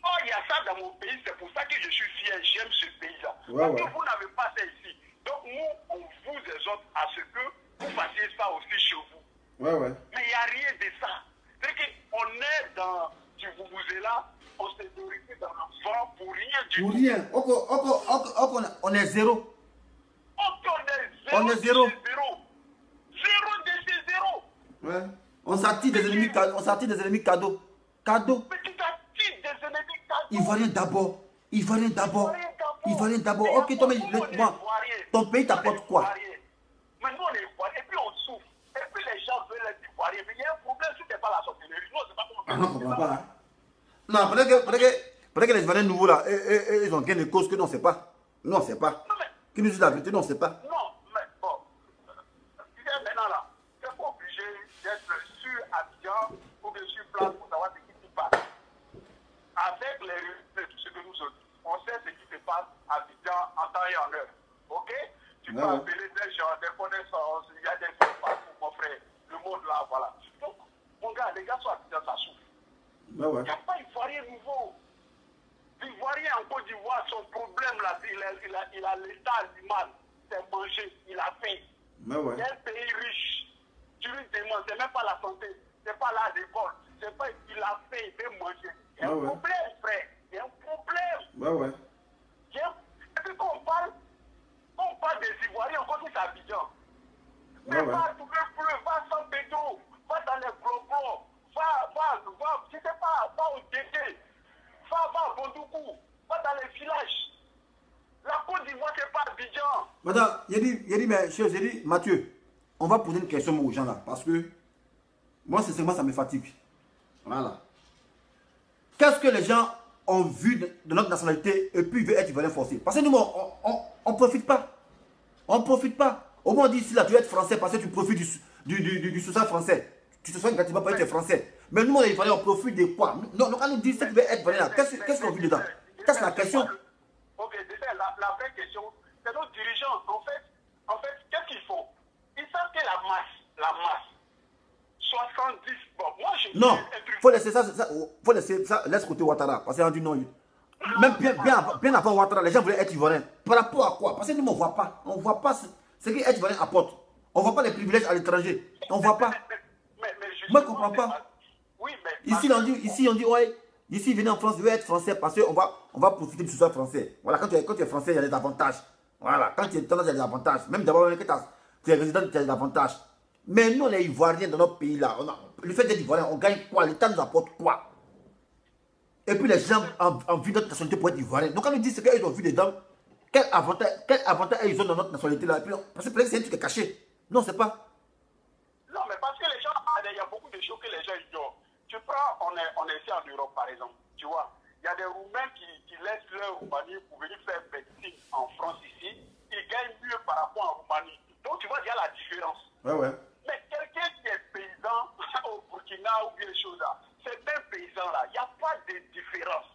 Oh, il y a ça dans mon pays, c'est pour ça que je suis fier, j'aime ce pays-là. Parce que vous n'avez pas ça ici. Donc nous, on vous exhorte à ce que vous fassiez ça aussi chez vous. Ouais. Mais il n'y a rien de ça. C'est qu'on est dans du Vuvuzela, on s'est dirigé dans le vent pour rien du tout. Pour rien. On est zéro. On est zéro. On est zéro. Zéro de chez zéro. Ouais. On s'attire des ennemis cadeaux. Cadeaux. Mais tu t'attires des ennemis cadeaux. Ivoirien d'abord. Ok, toi, mais ton pays t'apporte quoi? Mais nous, on est ivoiriens. Et puis, on souffre. Et puis, les gens veulent être ivoiriens. Mais il y a un problème si tu n'es pas la sorcellerie. Nous, on ne sait pas comment faire. On ne comprend pas. Hein? Non, peut-être que les Ivoiriens nouveaux là, ils ont gain de cause que nous, on ne sait pas. Nous, on ne sait pas. Qui nous dit la vérité, nous, on ne sait pas. Non, mais bon. Maintenant, là, tu n'es pas obligé d'être sur Abidjan ou bien sur place pour savoir ce qui se passe. Avec les résultats, tout ce que nous autres, on sait ce qui se passe à Abidjan en temps et en heure. Ok? Tu peux appeler des gens, des connaissances, il y a des choses partout, mon frère. Le monde là, voilà. Donc, mon gars, les gars sont à Abidjan, ça souffre. Il n'y a pas Ivoirien nouveau. L'Ivoirien en Côte d'Ivoire, son problème là, il a l'état animal, c'est manger, il a faim. Il y a un pays riche. Tu lui demandes, c'est même pas la santé, c'est pas la l'école, c'est pas il a faim, il veut manger. Il y a un problème, frère. Il y a un problème. Et puis quand on parle des Ivoiriens, on dit c'est Abidjan. Mais va tout le bleu, va San Pedro, va dans les gros, va, je sais pas, va au DT. Madame, j'ai dit, mais j'ai dit, Mathieu, on va poser une question aux gens là, parce que moi, sincèrement, ça me fatigue. Voilà. Qu'est-ce que les gens ont vu de notre nationalité et puis ils veulent être ivoiriens forcés? Parce que nous, on ne profite pas. On ne profite pas. Au moins, on dit ici, là, tu veux être français parce que tu profites du social français. Tu te soignes gratuitement parce que tu es français. Mais nous, les Ivoiriens, on profite de quoi? Non, quand nous disons que tu veux être ivoirien, qu'est-ce qu'on vit dedans? Qu'est-ce que la question? Ok, la vraie question, c'est nos dirigeants. En fait, qu'est-ce qu'ils font? Ils savent que la masse, 70, bon, moi je Non, faut laisser faut laisser ça, laisse côté Ouattara, parce qu'on dit non. Même bien avant Ouattara, les gens voulaient être ivoiriens. Par rapport à quoi? Parce que nous, on ne voit pas ce qu'être ivoirien apporte. On ne voit pas les privilèges à l'étranger. On ne voit pas. Moi, je ne comprends pas. Oui, mais Ici, on dit, ouais, ici, venez en France, je veux être français parce qu'on va profiter du social français. Voilà, quand tu es français, il y a des avantages. Voilà, quand tu es étranger, il y a des avantages. Même d'abord, quand tu es résident, tu as des avantages. Mais nous, les Ivoiriens dans notre pays, là, le fait d'être Ivoirien, on gagne quoi? L'État nous apporte quoi? Et puis les gens ont vu notre nationalité pour être Ivoirien. Donc quand on dit ce qu'ils ont vu dedans, quel avantage ils ont dans notre nationalité là? Parce que peut-être c'est un truc caché. Non, c'est pas. Non, mais parce que les gens, il y a beaucoup de choses que les gens ignorent. Tu prends, on est ici en Europe par exemple, tu vois, il y a des Roumains qui laissent leur Roumanie pour venir faire médecine en France ici, ils gagnent mieux par rapport en Roumanie. Donc tu vois, il y a la différence. Ouais. Mais quelqu'un qui est paysan au Burkina ou bien des choses là, ces mêmes paysans-là, il n'y a pas de différence.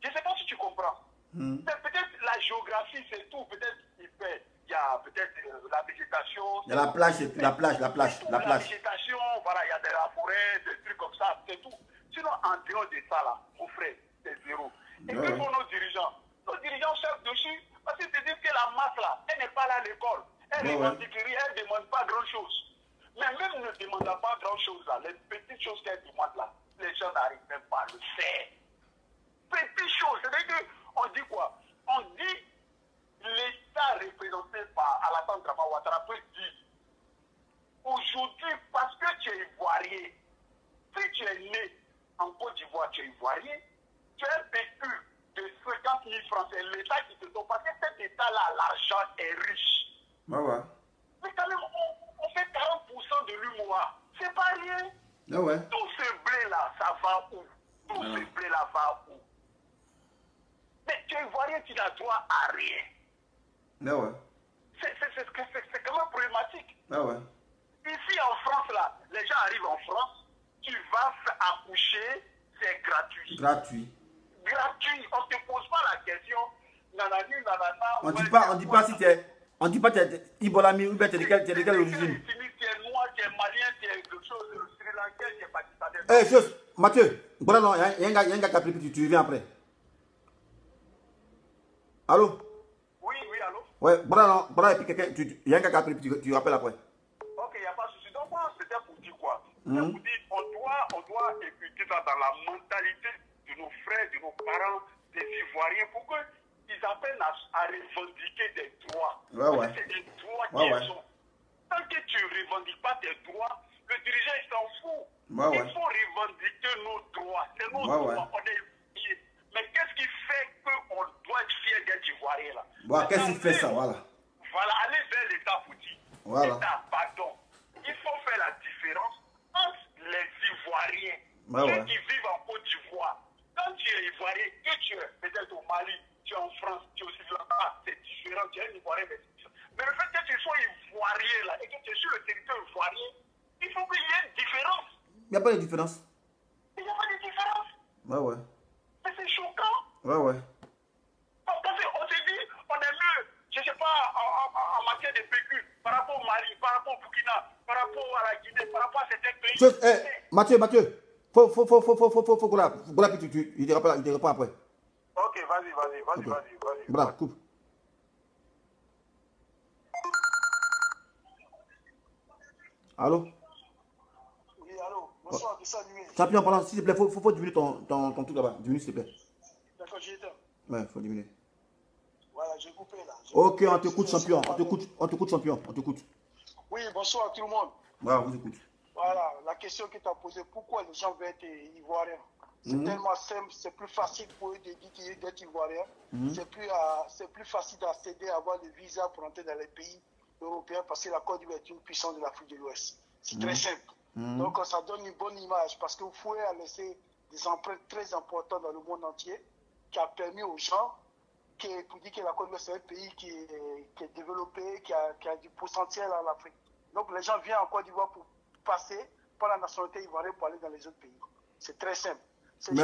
Je ne sais pas si tu comprends. C'est peut-être la géographie, c'est tout. Peut-être il y a peut-être la végétation. Il y a la plage. La végétation, voilà, il y a de la forêt, des trucs comme ça, c'est tout. Sinon, en dehors de ça, là, mon frère, c'est zéro. Et que font nos dirigeants? Nos dirigeants cherchent dessus parce qu'ils se disent que la masse, là, elle n'est pas là à l'école. Elle ne revendique rien, elle ne demande pas grand-chose. Mais même ne demandant pas grand-chose, là, les petites choses qu'elle demande, là, les gens n'arrivent même pas à le faire. Petites choses, c'est-à-dire qu'on dit quoi? On dit l'État représenté par Alassane Dramane Ouattara peut dire aujourd'hui, parce que tu es ivoirien, si tu es né en Côte d'Ivoire, tu es ivoirien, tu as un PQ de 50 000 francs, c'est l'État qui te donne, parce que cet État-là, l'argent est riche. Ouais. Mais quand même, on fait 40% de l'UMOA. C'est pas rien. Ouais. Tout ce blé-là, ça va où? Tout ce blé-là va où? Mais tu es ivoirien, tu n'as droit à rien. Ouais. C'est quand même problématique. Ouais. Ici en France, là, les gens arrivent en France, tu vas accoucher, c'est gratuit. Gratuit. On ne te pose pas la question, nanani, nanana. On dit pas si tu es. On dit pas que tu es Ibolami ou bien tu es de quelle origine. Tu es noir, tu es malien, tu es quelque chose de Sri Lankais, tu es pakistanais. Eh, chose, Mathieu, voilà, non, il y a un gars qui a pris, tu reviens après. Allô? Oui, allô? Ouais, voilà, et puis quelqu'un, il y a un gars qui a pris, tu rappelles après. Ok, il n'y a pas de souci. Donc, moi, c'était pour dire quoi? C'était pour dire, on doit écouter ça dans la mentalité de nos frères, de nos parents, des Ivoiriens, pour qu'ils apprennent à revendiquer des droits. Ouais. C'est des droits qu'ils ont. Tant que tu ne revendiques pas tes droits, le dirigeant, il s'en fout. Il faut revendiquer nos droits. C'est nos droits. On est fiers. Mais qu'est-ce qui fait qu'on doit être fier d'être Ivoirien là? Qu'est-ce qui fait ça? Voilà, aller vers l'État pour dire. L'État, pardon. Il faut faire la différence entre les Ivoiriens, ceux qui vivent en Côte d'Ivoire. Quand tu es Ivoirien, que tu es peut-être au Mali, tu es en France, tu es aussi là-bas, c'est différent, tu es un Ivoirien, mais c'est différent. Mais le fait que tu sois Ivoirien là, et que tu es sur le territoire ivoirien, il faut qu'il y ait une différence. Il n'y a pas de différence. Il n'y a pas de différence. Ouais. Mais c'est choquant. Ouais. Parce qu'on se dit, on est mieux, je ne sais pas, en matière de PQ, par rapport au Mali, par rapport au Burkina, par rapport à la Guinée, par rapport à certains pays. Mathieu, faut qu'on la il te répond après. Ok, vas-y. Voilà, coupe. Allô? Oui, allô, bonsoir, c'est ça, nuit. Champion, pardon, s'il te plaît, faut diminuer ton truc là-bas. Diminue, s'il te plaît. D'accord, j'ai été. Ouais, faut diminuer. Voilà, j'ai coupé là. Ok, on t'écoute, champion. On t'écoute, champion. On t'écoute. Oui, bonsoir tout le monde. Voilà, on vous écoute. Voilà, la question que tu as posée, pourquoi les gens veulent être ivoiriens? C'est tellement simple, c'est plus facile pour eux d'être ivoiriens. C'est plus facile d'accéder à avoir des visas pour entrer dans les pays européens parce que la Côte d'Ivoire est une puissance de l'Afrique de l'Ouest. C'est très simple. Donc ça donne une bonne image parce que Houphouët a laissé des empreintes très importantes dans le monde entier qui a permis aux gens pour dire que la Côte d'Ivoire c'est un pays qui est développé, qui a du potentiel en Afrique. Donc les gens viennent en Côte d'Ivoire pour passer par la nationalité ivoirienne pour aller dans les autres pays. C'est très simple. Mais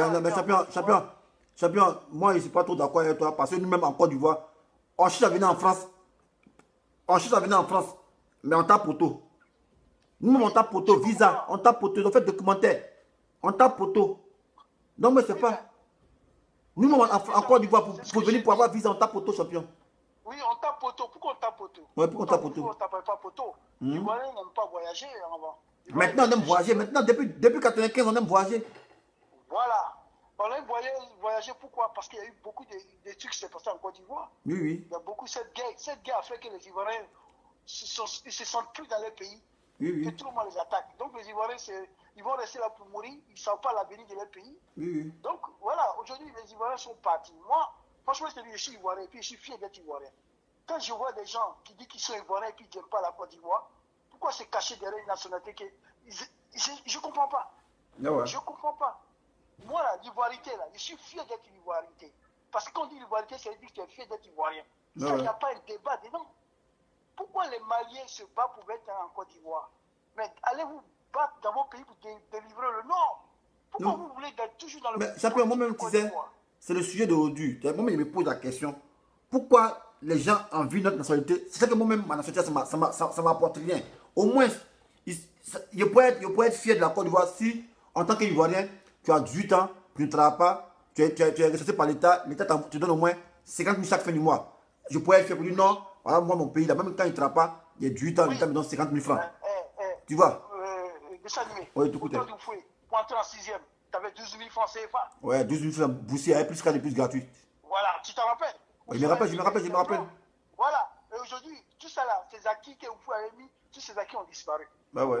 champion, moi je ne suis pas trop d'accord avec toi parce que nous-mêmes en Côte d'Ivoire, on cherche à venir en France. Mais on tape poteau. Nous-mêmes on tape poteau, visa, on tape poteau, on fait documentaire. On tape poteau. Donc, mais c'est pas. Nous-mêmes en Côte d'Ivoire, pour venir pour avoir visa, on tape poteau, champion. Oui, on tape poteau. Pourquoi on tape poteau? Ouais, pourquoi on tape poteau? On ne tape pas poteau. Les Ivoiriens n'aiment pas voyager avant. Maintenant, on aime voyager. Maintenant, depuis 1995, on aime voyager. Voilà. On aime voyager, pourquoi? Parce qu'il y a eu beaucoup de trucs qui s'est passé en Côte d'Ivoire. Oui, oui. Il y a beaucoup cette guerre a fait que les Ivoiriens ne se sentent plus dans leur pays. Oui, oui. Que tout le monde les attaque. Donc les Ivoiriens, ils vont rester là pour mourir. Ils ne savent pas l'avenir de leur pays. Oui, oui. Donc voilà, aujourd'hui, les Ivoiriens sont partis. Moi, franchement, je suis Ivoirien et puis je suis fier d'être Ivoirien. Quand je vois des gens qui disent qu'ils sont Ivoiriens et puis qu'ils n'aiment pas la Côte d'Ivoire, pourquoi se cacher derrière une nationalité que je ne comprends pas. Ouais. Je ne comprends pas. Moi, là, l'ivoirité, là, je suis fier d'être une ivoirité. Parce que quand on dit l'ivoirité, ça veut dire que tu es fier d'être ivoirien. Ça, il n'y a pas un débat dedans. Pourquoi les Maliens se battent pour être en Côte d'Ivoire? Mais allez-vous battre dans vos pays pour délivrer le Nord? Pourquoi vous voulez être toujours dans le... Mais simplement, moi-même, tu sais, c'est le sujet d'aujourd'hui. Moi-même, je me pose la question. Pourquoi les gens envient notre nationalité? C'est ça que moi-même, ma nationalité, ça m'apporte rien. Au moins, je peux être fier de la Côte d'Ivoire si, en tant qu'Ivoirien, tu as 18 ans, tu ne travailles pas, tu es resté par l'État, l'État te donne au moins 50 000 chaque fin du mois. Je pourrais être fier pour dire non, voilà, moi, mon pays, là, même quand il ne travaille pas, il y a 18 ans, l'État me donne 50 000 francs. Tu vois? Oui, tout coûte. Pour entrer en 6e, tu avais 12 000 francs CFA. Ouais, 12 000 francs boursiers avec plus qu'à de plus gratuit. Voilà, tu t'en rappelles? Je me rappelle. Voilà, et aujourd'hui, tout ça là, ces acquis que vous avez mis, tous ces acquis ont disparu. Bah ouais.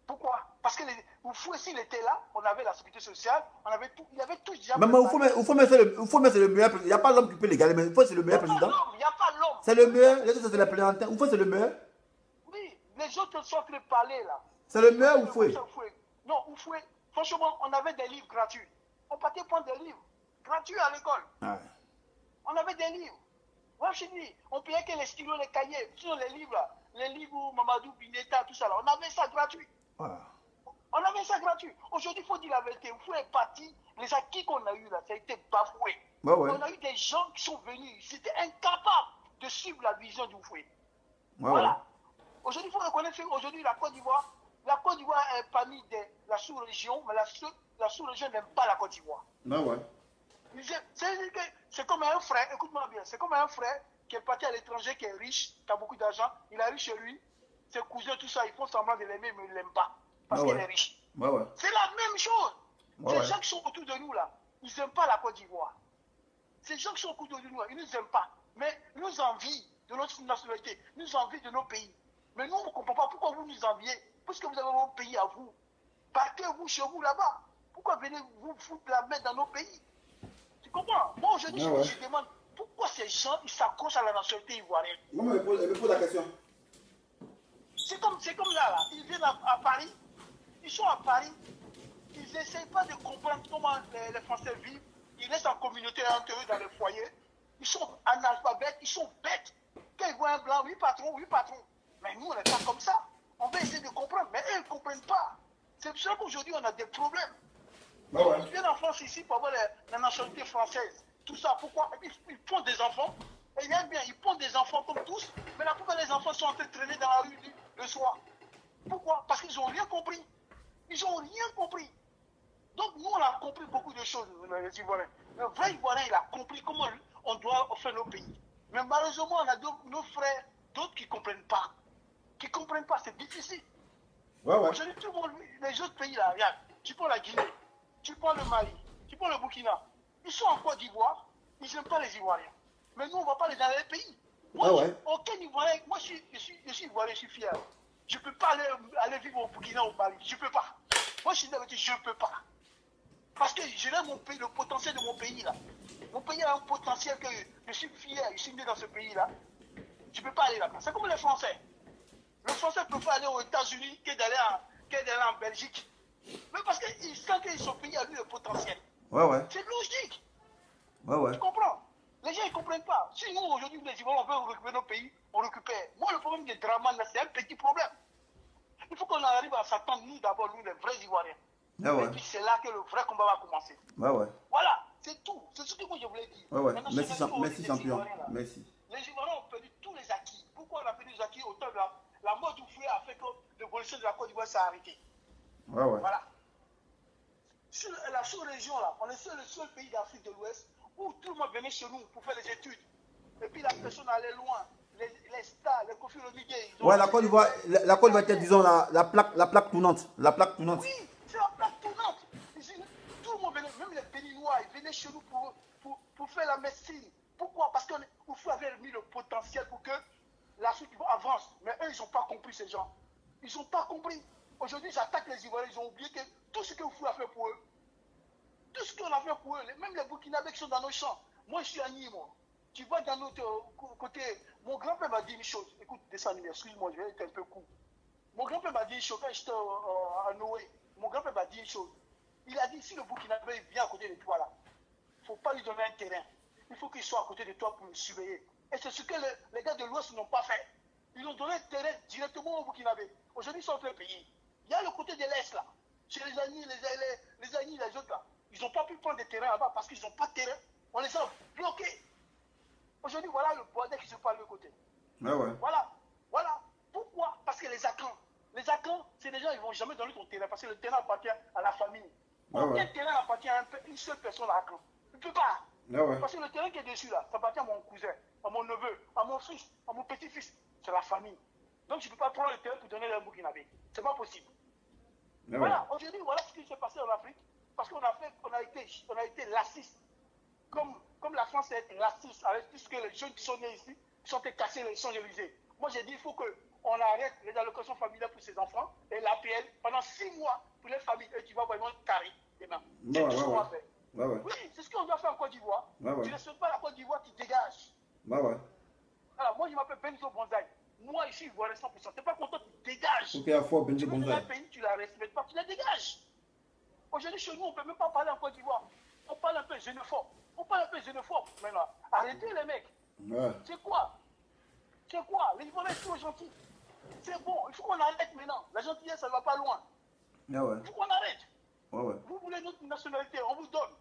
Pourquoi? Parce que Houphouët, s'il était là, on avait la sécurité sociale, on avait tout, il y avait tout déjà. Mais Houphouët, c'est le meilleur président. Il n'y a pas l'homme qui peut l'égaler, mais Houphouët, c'est le meilleur président. Il n'y a pas l'homme. C'est le meilleur, les autres, c'est les plaisantin. Houphouët, c'est le meilleur. Oui, les autres sont en train de parler là. C'est le meilleur Houphouët. Non, Houphouët, franchement, on avait des livres gratuits. On partait prendre des livres gratuits à l'école. Ah. On avait des livres. Moi, je dis, on payait que les stylos, les cahiers, sur les livres là, les livres Mamadou Bineta, tout ça là, on avait ça gratuit. Ah. On avait ça gratuit. Aujourd'hui, il faut dire la vérité. Vous êtes parti, les acquis qu'on a eu là, ça a été bafoué. Bah ouais. On a eu des gens qui sont venus, ils étaient incapables de suivre la vision du Houphouët. Bah voilà. Ouais. Aujourd'hui, il faut reconnaître qu'aujourd'hui, la Côte d'Ivoire est parmi la sous-région, mais la sous-région n'aime pas la Côte d'Ivoire. Bah ouais. C'est comme un frère, écoute-moi bien, c'est comme un frère qui est parti à l'étranger, qui est riche, qui a beaucoup d'argent, il arrive chez lui, ses cousins, tout ça, ils font semblant de l'aimer, mais ils ne l'aiment pas, parce qu'il est riche. Bah ouais. C'est la même chose. Ces gens qui sont autour de nous, là, ils n'aiment pas la Côte d'Ivoire. Ces gens qui sont autour de nous, là, ils ne nous aiment pas. Mais ils nous envient de notre nationalité, ils nous envient de nos pays. Mais nous, on ne comprend pas pourquoi vous nous enviez, puisque vous avez vos pays à vous. Partez-vous chez vous là-bas. Pourquoi venez-vous foutre la main dans nos pays? Tu comprends? Moi, aujourd'hui, je me demande pourquoi ces gens ils s'accrochent à la nationalité ivoirienne. Moi, je me pose la question. C'est comme là, ils viennent à Paris, ils sont à Paris, ils n'essayent pas de comprendre comment les Français vivent, ils restent en communauté entre eux dans le foyer, ils sont analphabètes, ils sont bêtes. Quand ils voient un blanc, oui patron, oui patron. Mais nous, on n'est pas comme ça. On va essayer de comprendre, mais eux, ils ne comprennent pas. C'est pour ça qu'aujourd'hui, on a des problèmes. Ils viennent en France ici pour avoir la nationalité française. Tout ça, pourquoi? Ils font des enfants, et bien, ils font des enfants comme tous, mais la plupart des enfants sont en train de traîner dans la rue le soir. Pourquoi? Parce qu'ils n'ont rien compris. Ils n'ont rien compris. Donc, nous, on a compris beaucoup de choses, les Ivoiriens. Le vrai Ivoirien, il a compris comment on doit faire nos pays. Mais malheureusement, on a nos frères, d'autres qui ne comprennent pas. Qui ne comprennent pas, c'est difficile. Aujourd'hui, tout le monde, les autres pays là, regarde, tu prends la Guinée, tu prends le Mali, tu prends le Burkina, ils sont en Côte d'Ivoire, ils n'aiment pas les Ivoiriens. Mais nous, on ne va pas les dans les pays. Moi, aucun Ivoirien, moi je suis Ivoirien, je suis fier. Je ne peux pas aller vivre au Burkina ou au Mali, je ne peux pas. Moi, je suis là, je ne peux pas. Parce que je l'ai mon pays, le potentiel de mon pays là. Mon pays a un potentiel que je suis fier, je suis né dans ce pays-là. Je ne peux pas aller là-bas. C'est comme les Français. Le Français peut pas aller aux États-Unis que d'aller en Belgique. Mais parce qu'il sent que son pays a lui le potentiel. Ouais. C'est logique. Ouais. Tu comprends? Les gens ne comprennent pas. Si nous, aujourd'hui, les Ivoiriens, on veut récupérer nos pays, on récupère. Moi, le problème des Draman, c'est un petit problème. Il faut qu'on arrive à s'attendre, nous, d'abord, nous, les vrais Ivoiriens. Et puis, c'est là que le vrai combat va commencer. Ouais. Voilà, c'est tout. C'est ce que moi, je voulais dire. Ouais. Maintenant, Merci, champion. Merci. Les Ivoiriens ont perdu tous les acquis. Pourquoi on a perdu les acquis? Autant de la mort du fouet a fait que l'évolution de la Côte d'Ivoire s'est arrêtée. Ouais. Voilà. Sur la sous-région, là, on est le seul pays d'Afrique de l'Ouest où tout le monde venait chez nous pour faire les études. Et puis la personne allait loin. Les stars, les Kofi Olomide. Ouais, la Côte d'Ivoire était, disons, la plaque tournante. La plaque tournante. Oui, c'est la plaque tournante. Tout le monde venait, même les Béninois, ils venaient chez nous pour faire la médecine. Pourquoi? Parce qu'Oufou avait mis le potentiel pour que l'Afrique avance. Mais eux, ils n'ont pas compris, ces gens. Ils n'ont pas compris. Aujourd'hui, ils attaquent les Ivoiriens. Ils ont oublié que tout ce que Oufou a fait pour eux, tout ce qu'on a fait pour eux, même les Burkinabés qui sont dans nos champs. Moi, je suis à Nîmes, moi. Tu vois, dans notre côté, mon grand-père m'a dit une chose. Écoute, descends, excuse-moi, je vais être un peu court. Mon grand-père m'a dit une chose quand j'étais à Noé. Mon grand-père m'a dit une chose. Il a dit, si le Burkinabé vient à côté de toi, là, il ne faut pas lui donner un terrain. Il faut qu'il soit à côté de toi pour le surveiller. Et c'est ce que les gars de l'Ouest n'ont pas fait. Ils ont donné un terrain directement au Burkinabé. Aujourd'hui, ils sont en train de payer. Il y a le côté de l'Est, là. Chez les amis, les autres, là. Ils n'ont pas pu prendre des terrains là-bas parce qu'ils n'ont pas de terrain. On les a bloqués. Aujourd'hui, voilà le bordel qui se passe de l'autre côté. Ouais. Voilà. Pourquoi? Parce que les Akans, c'est des gens, ils ne vont jamais donner ton terrain parce que le terrain appartient à la famille. Aucun terrain appartient à une seule personne à Akan. Il ne peut pas. Parce que le terrain qui est dessus là, ça appartient à mon cousin, à mon neveu, à mon fils, à mon petit-fils. C'est la famille. Donc je ne peux pas prendre le terrain pour donner le Burkinabé. Ce n'est pas possible. Voilà, aujourd'hui, voilà ce qui s'est passé en Afrique. Parce qu'on a été lacistes. Comme la France est raciste avec tout ce que les jeunes qui sont nés ici sont cassés les Champs-Élysées. Moi, j'ai dit il faut qu'on arrête les allocations familiales pour ses enfants et l'APL pendant 6 mois pour les familles. Et tu vas vraiment carrer demain. C'est tout ce qu'on va faire. Oui, c'est ce qu'on doit faire en Côte d'Ivoire. Tu ne souhaites pas la Côte d'Ivoire qui dégage. Alors, moi, je m'appelle Benzo Bonzaï. Moi, ici, je vois les 100%. Tu n'es pas content, tu dégages. Ok, à fois, Benzo tu veux Bonzaï. un pays, tu ne la respectes pas, tu la dégages. Aujourd'hui, chez nous, on ne peut même pas parler en Côte d'Ivoire. On parle un peu xénophobe. Maintenant. Arrêtez les mecs. C'est quoi? Les Ivoiriens sont trop gentils. C'est bon, il faut qu'on arrête maintenant. La gentillesse, ça ne va pas loin. Il faut qu'on arrête. Vous voulez notre nationalité, on vous donne.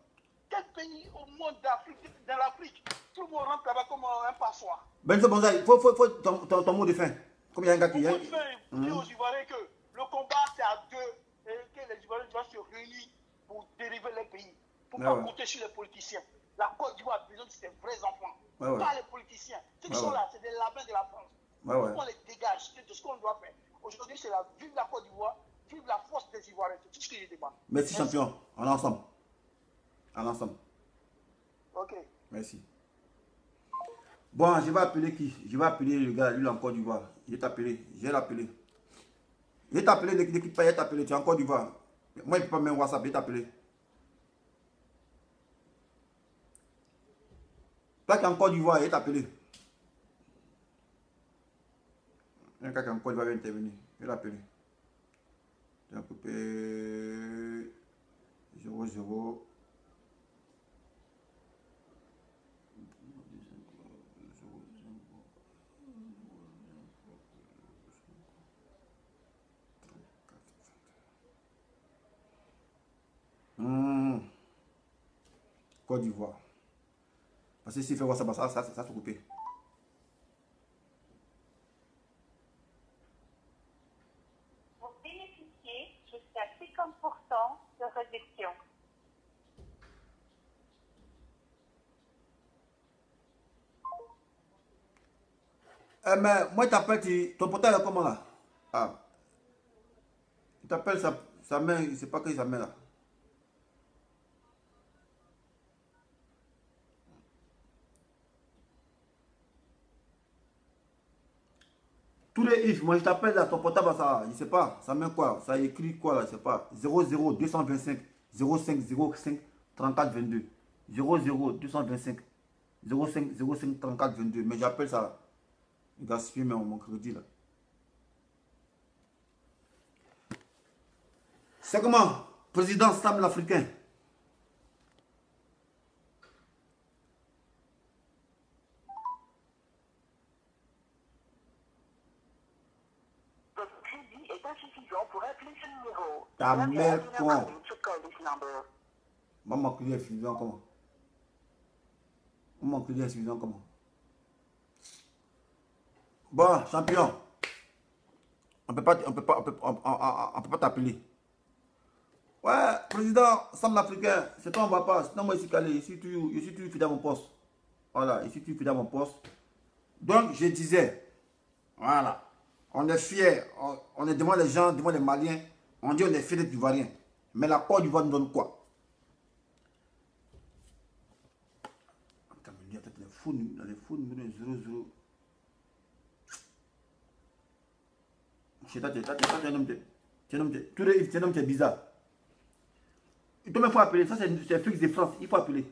Quel pays au monde dans l'Afrique, tout le monde rentre là-bas comme un passoire? Benzo Bonzaï, il faut ton mot de fin. Comme il y a un gars qui vient. Il faut dire aux Ivoiriens que le combat, c'est à deux. Et que les Ivoiriens doivent se réunir pour dériver les pays. Pour ne pas compter sur les politiciens. La Côte d'Ivoire a besoin de ses vrais enfants. Pas les politiciens. Ceux qui sont là, c'est des labins de la France. Il faut les dégage. C'est tout ce qu'on doit faire. Aujourd'hui, c'est vive la Côte d'Ivoire, vive la force des Ivoiriens. C'est tout ce que je demande. Merci, champion. En ensemble. Ok. Merci. Bon, je vais appeler qui? Je vais appeler le gars, lui en Côte d'Ivoire. Je vais t'appeler. Je vais l'appeler. Je vais t'appeler, n'équipe pas, je vais t'appeler. Tu es en Côte d'Ivoire. Moi, il ne peut pas même WhatsApp, je vais t'appeler. Toi qui es en Côte d'Ivoire, je vais t'appeler. Il y a un gars qui est en Côte d'Ivoire, va intervenir. Je vais l'appeler. Tu as coupé 00. Côte d'Ivoire. Parce que s'il fait WhatsApp, ça se couper. Vous bénéficiez jusqu'à 50% de réduction. Mais moi, t'appelles, ton portail est comment là? Ah. Il t'appelle sa main, il ne sait pas que sa main là. Tous les if, moi je t'appelle là, ton portable, ça, je sais pas, ça met quoi, ça écrit quoi là, je sais pas, 00 225 05 05 34 22. 00 225 05 05 34 22. Mais j'appelle ça gaspiller mon crédit là. C'est comment? Président Sam l'Africain. Votre crédit est insuffisant pour appeler ce numéro. Ta Vous avez mère appelé con. un credit to call this number. Maman crédit insuffisant comment? Maman crédit insuffisant comment? Bon, champion. On peut pas t'appeler. Ouais, président, Sam l'Africain, c'est toi on va pas. Sinon moi je suis calé. Ici tu fidèle à mon poste. Voilà, ici tu fidèle à mon poste. Donc je disais, voilà, on est fiers, on est devant les gens, devant les Maliens, on dit on est fiers d'être Ivoiriens. Mais la Côte d'Ivoire nous donne quoi? Attends, mais attends, les fous numéro 00. Tu es un homme qui est bizarre. Il faut appeler, ça c'est fixe de France, il faut appeler.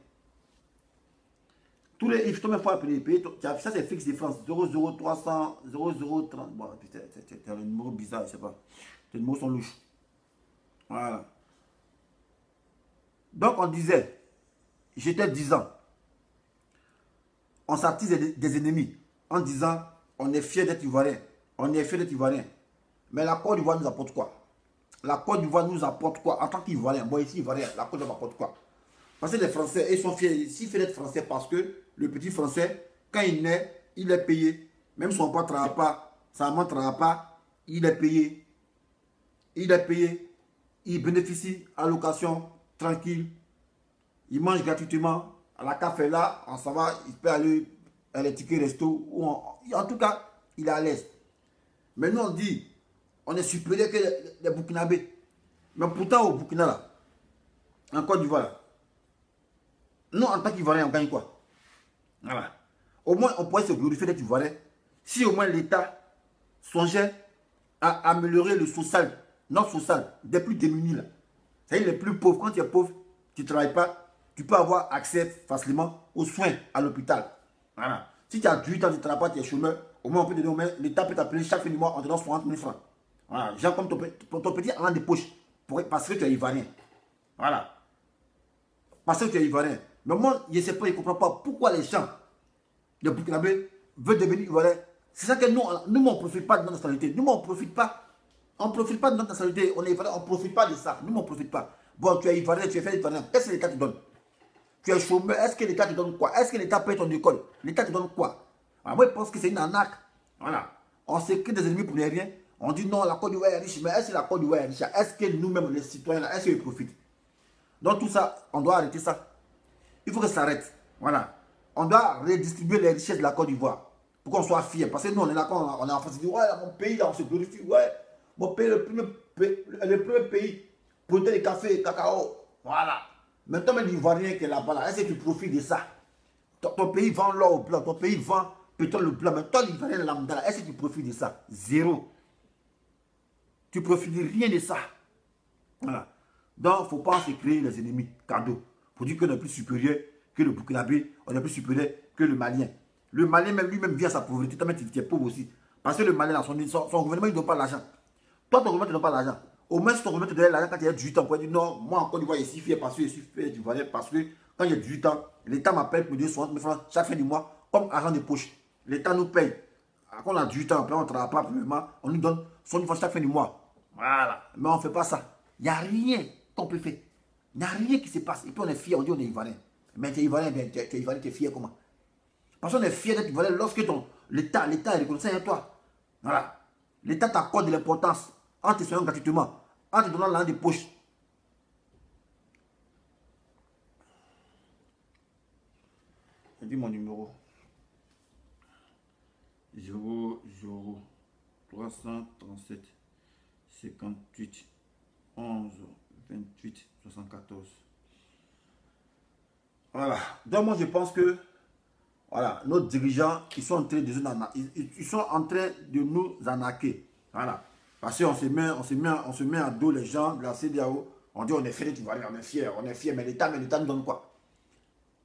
Tous les ifs, il faut appeler. Ça c'est fixe de France, 00300, 0030. Bon, c'est un numéro bizarre, je sais pas. Les numéros sont louches. Voilà. Donc on disait, j'étais 10 ans. On s'attise des ennemis en disant, on est fiers d'être Ivoiriens. On est fiers d'être Ivoiriens. Mais la Côte d'Ivoire nous apporte quoi? La Côte d'Ivoire nous apporte quoi en tant qu'Ivoiriens? Bon, ici, Ivoiriens, la Côte d'Ivoire apporte quoi? Parce que les Français, ils sont fiers. S'ils fiers d'être Français parce que le petit Français, quand il naît, il est payé. Même son père ne travaille pas, sa maman ne travaille pas, il est payé. Il est payé. Il bénéficie à location, tranquille. Il mange gratuitement. À la café là, on s'en va, il peut aller à les tickets resto. En tout cas, il est à l'aise. Mais nous, on dit, on est supérieur que les Burkinabés. Mais pourtant, au Burkina, là, en Côte d'Ivoire, là, nous, en tant qu'Ivoiriens, on gagne quoi? Voilà. Au moins, on pourrait se glorifier d'être Ivoirien si au moins l'État songeait à améliorer le social, notre social, des plus démunis, là. C'est-à-dire les plus pauvres. Quand tu es pauvre, tu ne travailles pas, tu peux avoir accès facilement aux soins à l'hôpital. Voilà. Si tu as 18 ans, tu ne travailles pas, tu es chômeur, au moins on peut te donner, l'État peut t'appeler chaque fin du mois en te donnant 60 000 francs. Voilà. Genre comme ton petit argent de poche, parce que tu es Ivoirien. Voilà. Parce que tu es Ivoirien. Mais moi, je ne sais pas, je ne comprends pas pourquoi les gens, les Burkinabés, veulent devenir Ivoiriens. C'est ça que nous, on ne profite pas de notre nationalité. Nous, on ne profite pas. On ne profite pas de notre nationalité. On est Ivoirien, on ne profite pas de ça. Nous, on ne profite pas. Bon, tu es Ivoirien, tu es fait Ivoirien. Qu'est-ce que l'État te donne? Tu es chômeur, est-ce que l'État te donne quoi? Est-ce que l'État paye ton école? L'État te donne quoi? Alors, moi, je pense que c'est une arnaque. Voilà. On s'écrit des ennemis pour les rien. On dit non, la Côte d'Ivoire est riche. Mais est-ce que la Côte d'Ivoire est riche? Est-ce que nous-mêmes, les citoyens, est-ce qu'ils profitent? Donc, tout ça, on doit arrêter ça. Il faut que ça s'arrête. Voilà. On doit redistribuer les richesses de la Côte d'Ivoire pour qu'on soit fiers. Parce que nous, on est là, quand on est en France, on dit ouais, mon pays, là, on se glorifie. Ouais, mon pays, le premier pays, produire des cafés, cacao. Voilà. Maintenant, l'Ivoirien qui est là-bas, là, est-ce que tu profites de ça? Ton pays vend l'or au blanc, ton pays vend pétrole au blanc. Mais toi, l'Ivoirien lambda, est-ce que tu profites de ça? Zéro. Tu ne profites de rien de ça. Voilà. Donc, il ne faut pas se créer les ennemis, cadeaux. Pour dire qu'on est plus supérieur que le Burkinabé, on est plus supérieur que le Malien. Le Malien même lui-même vient à sa pauvreté, toi-même tu es pauvre aussi. Parce que le Malien, son gouvernement, il ne donne pas l'argent. Toi, ton gouvernement ne te donne pas l'argent. Au moins, si ton gouvernement te donne l'argent quand tu as 18 ans, pour dire non, moi en Côte d'Ivoire, je suis fier parce que je suis fier du Ivoirien, parce que quand j'ai 18 ans, l'État m'appelle pour me donner 60 000 francs chaque fin du mois, comme argent de poche. L'État nous paye. Quand on a 18 ans, après on ne travaille pas, premièrement, on nous donne 60 000 francs chaque fin du mois. Voilà. Mais on ne fait pas ça. Il n'y a rien qu'on peut faire. Il n'y a rien qui se passe. Et puis on est fier, on dit on est Ivoirien. Mais tu es Ivoirien, tu es Ivoirien, tu es fier comment? Parce qu'on est fier d'être Ivoirien lorsque l'État est reconnaissant à toi. Voilà. L'État t'accorde de l'importance en te soignant gratuitement, en te donnant l'argent de poche. Je dis mon numéro. 337 58 11 28 74. Voilà. Donc moi je pense que voilà, nos dirigeants, ils sont en train de nous arnaquer. Voilà. Parce qu'on se met à dos les gens de la CEDEAO On dit on est fier d'être Ivoirien, on est fier, mais l'État nous donne quoi?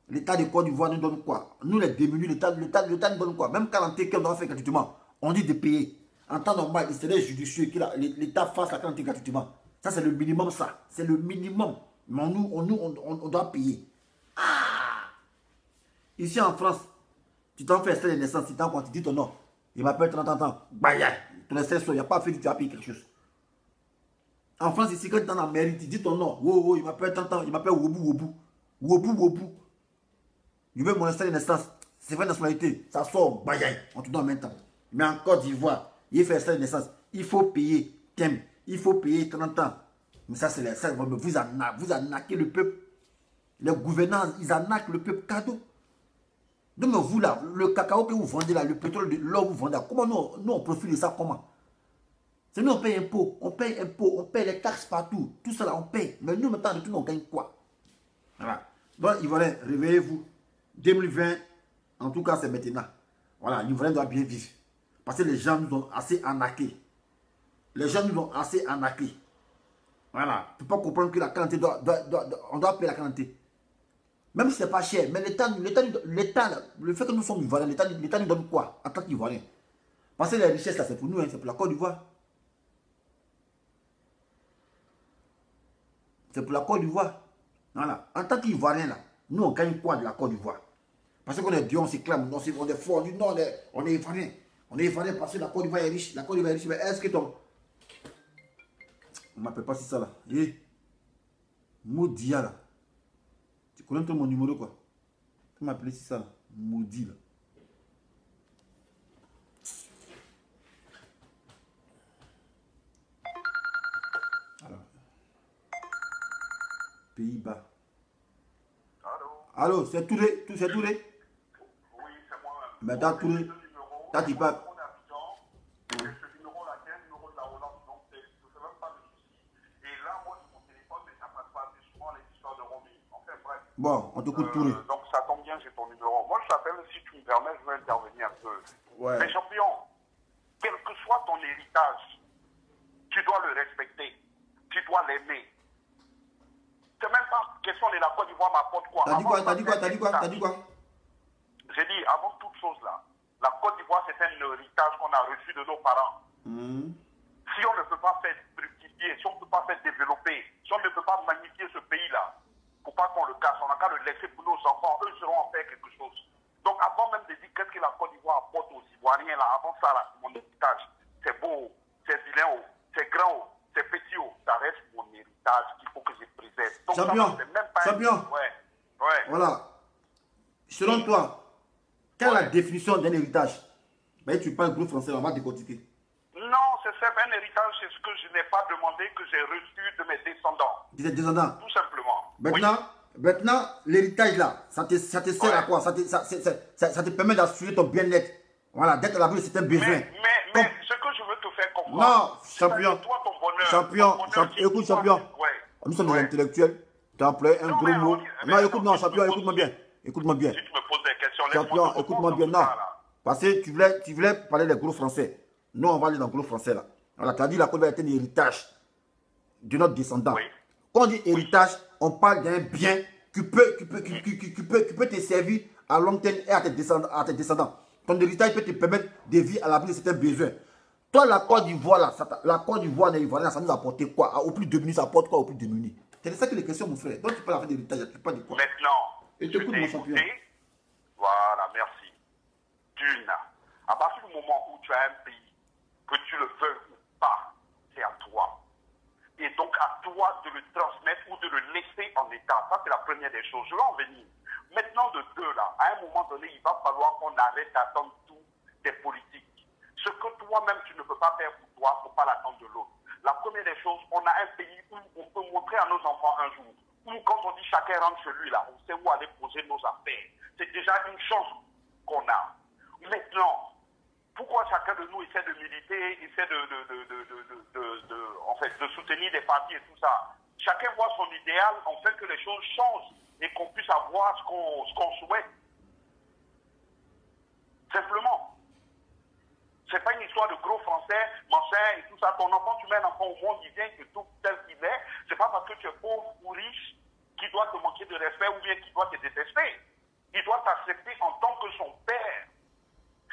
L'État de Côte d'Ivoire nous donne quoi? Nous les démunis, l'État nous donne quoi? Même quand on doit faire gratuitement, on dit de payer. En temps normal, c'est les judicieux que l'État fasse la quantité gratuitement. Ça c'est le minimum, ça. C'est le minimum. Mais on doit payer. Ah! Ici en France, tu t'en fais extrait de naissance, tu dis ton nom. Il m'appelle 30 ans. Baya, ton extrait, il n'y a pas fait que tu as payé quelque chose. En France, ici, quand tu es dans la mairie, tu dis ton nom. Oh, il m'appelle 30 ans, il m'appelle Wobou. Je veux mon extrait de naissance. C'est vraie nationalité. Ça sort, baya, on te donne en même temps. Mais en Côte d'Ivoire, il fait extrait de naissance. Il faut payer thème. Il faut payer 30 ans. Mais ça, c'est les ça, vous arnaquez le peuple. Les gouvernants, ils arnaquent le peuple cadeau. Donc vous là, le cacao que vous vendez là, le pétrole, l'or que vous vendez là, comment nous on profite de ça comment? C'est nous on paye impôts, on paye les taxes partout, tout ça là on paye. Mais nous maintenant de tout on gagne quoi? Voilà. Donc Ivoiriens, réveillez-vous. 2020, en tout cas c'est maintenant. Voilà, l'Ivoirien doit bien vivre. Parce que les gens nous ont assez arnaqués. Les gens nous ont assez arnaqués. Voilà. Tu ne peux pas comprendre que la quantité on doit payer la quantité. Même si ce n'est pas cher, mais l'État, le fait que nous sommes Ivoiriens, l'État nous donne quoi en tant qu'Ivoiriens? Parce que les richesses là, c'est pour nous, hein, c'est pour la Côte d'Ivoire. C'est pour la Côte d'Ivoire. Voilà. En tant qu'Ivoiriens là, nous on gagne quoi de la Côte d'Ivoire? Parce qu'on est Dieu, on s'éclame, on est fort, on dit non, on est Ivoiriens. On est Ivoiriens parce que la Côte d'Ivoire est riche. La Côte d'Ivoire est riche, mais est-ce que ton... On m'appelle pas si ça là. Maudit là. Tu connais ton mon numéro quoi? Tu m'appelles si ça là. Maudit là. Alors. Pays-Bas. Allô, c'est Touré? C'est Touré? Oui, c'est moi-même. Mais t'as Touré. T'as dit pas. Ce numéro-là, c'est un numéro de la Hollande, donc je ne fais même pas de soucis. Et là, moi, sur mon téléphone, mais ça passe pas assez souvent les histoires de roaming. Enfin, bref. Bon, on t'écoute Touré. Donc, ça tombe bien, j'ai ton numéro. Moi, je t'appelle, si tu me permets, je vais intervenir un peu. Ouais. Mais champion, quel que soit ton héritage, tu dois le respecter. Tu dois l'aimer. C'est même pas question de la Côte d'Ivoire m'apporte quoi. T'as dit quoi? J'ai dit, avant toute chose là, la Côte d'Ivoire, c'est un héritage qu'on a reçu de nos parents. Si on ne peut pas faire fructifier, si on ne peut pas faire développer, si on ne peut pas magnifier ce pays-là, pour pas qu'on le casse, on a qu'à le laisser pour nos enfants, eux seront en faire quelque chose. Donc avant même de dire qu'est-ce que la Côte d'Ivoire apporte aux Ivoiriens, là, avant ça, là, mon héritage, c'est beau, c'est vilain, c'est grand, c'est petit, ça reste mon héritage qu'il faut que je préserve. Donc, champion, champion. Ouais. Voilà. Selon toi, quelle est la définition d'un héritage? Mais tu parles gros français, on va décortiquer. Non, c'est simple, un héritage, c'est ce que je n'ai pas demandé, que j'ai reçu de mes descendants. Des descendants. Tout simplement. Maintenant, l'héritage là, ça te sert à quoi? Ça te permet d'assurer ton bien-être. Voilà, d'être à l'abri de certains besoins. Mais ce que je veux te faire comprendre. Non, champion. Toi, ton bonheur. Champion, écoute, champion. Ouais. Nous sommes des intellectuels. Tu as employé un gros mot. Non, écoute-moi, champion, écoute-moi bien. Écoute-moi bien. Si tu me poses des questions, champion, écoute-moi bien. Non. Parce que tu voulais parler des gros français. Nous, on va aller dans le gros français là. Voilà, tu as dit la Côte d'Ivoire est un héritage de notre descendant. Oui. Quand on dit héritage, on parle d'un bien qui peut te servir à long terme et à tes descendants. Ton héritage peut te permettre de vivre à l'abri de certains besoins. Toi, la Côte d'Ivoire, là, la Côte d'Ivoire, ça nous apporte quoi? Au plus démunis, ça apporte quoi au plus démunis? C'est ça que les questions, mon frère. Donc, tu parles affaire d'héritage, tu parles de quoi? Maintenant, et t'écoute, mon champion. Voilà, merci. D'une, à partir du moment où tu as un pays, que tu le veuilles ou pas, c'est à toi. Et donc, à toi de le transmettre ou de le laisser en état. Ça, c'est la première des choses. Je vais en venir. Maintenant, de deux, là, à un moment donné, il va falloir qu'on arrête d'attendre tout des politiques. Ce que toi-même, tu ne peux pas faire pour toi, il ne faut pas l'attendre de l'autre. La première des choses, on a un pays où on peut montrer à nos enfants un jour, où quand on dit chacun rentre chez lui, là, on sait où aller poser nos affaires. C'est déjà une chance qu'on a. Maintenant, pourquoi chacun de nous essaie de militer, essaie de soutenir des partis et tout ça? Chacun voit son idéal, en fait que les choses changent et qu'on puisse avoir ce qu'on souhaite. Simplement. C'est pas une histoire de gros français, machin et tout ça. Ton enfant, tu mets un enfant au monde, il vient, il te trouve tel qu'il est. C'est pas parce que tu es pauvre ou riche qu'il doit te manquer de respect ou bien qu'il doit te détester. Il doit t'accepter en tant que son père.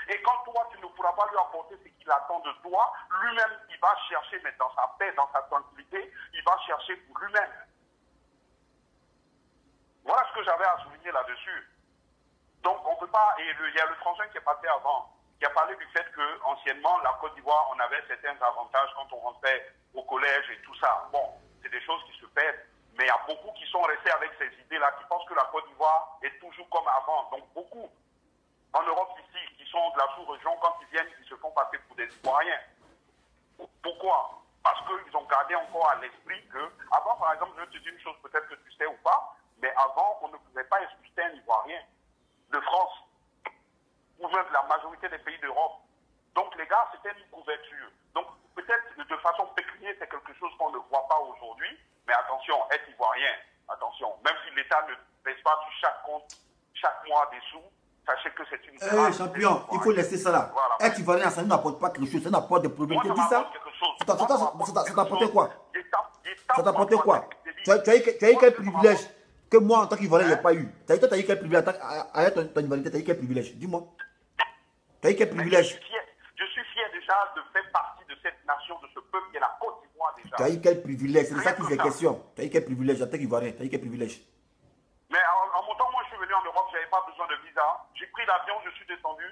Et quand toi, tu ne pourras pas lui apporter ce qu'il attend de toi, lui-même, il va chercher, mais dans sa paix, dans sa tranquillité, il va chercher pour lui-même. Voilà ce que j'avais à souligner là-dessus. Donc, on ne peut pas... Et il y a le Français qui est passé avant, qui a parlé du fait qu'anciennement, la Côte d'Ivoire, on avait certains avantages quand on rentrait au collège et tout ça. Bon, c'est des choses qui se perdent. Mais il y a beaucoup qui sont restés avec ces idées-là, qui pensent que la Côte d'Ivoire est toujours comme avant. Donc, beaucoup en Europe ici, qui sont de la sous-région, quand ils viennent, ils se font passer pour des Ivoiriens. Pourquoi? Parce qu'ils ont gardé encore à l'esprit que, avant, par exemple, je vais te dire une chose, peut-être que tu sais ou pas, mais avant, on ne pouvait pas expulser un Ivoirien de France, ou même de la majorité des pays d'Europe. Donc, les gars, c'était une couverture. Donc, peut-être de façon pécuniaire, c'est quelque chose qu'on ne voit pas aujourd'hui, mais attention, être Ivoirien, attention, même si l'État ne pèse pas sur chaque compte, chaque mois des sous, sachez que c'est une... champion, il faut laisser ça là. Voilà. Être Ivoirien, ça n'apporte pas quelque chose, ça n'apporte des problèmes. Moi, Tu dis ça? Ça t'apporte quoi? Ça t'apporte quoi? Tu as eu quel privilège que moi, en tant qu'Ivoirien, je n'ai pas eu? Tu as eu quel privilège? Arrête ton ivoirité, tu as eu quel privilège? Dis-moi. Tu as eu quel privilège? Je suis fier déjà de faire partie de cette nation, de ce peuple qui est la Côte d'Ivoire déjà. Tu as eu quel privilège? C'est de ça qui fait question. Tu as eu quel privilège en tant qu'Ivoirien? Tu as eu quel privilège? Mais en mon temps, moi, je suis venu en Europe, je n'avais pas besoin de visa. J'ai pris l'avion, je suis descendu.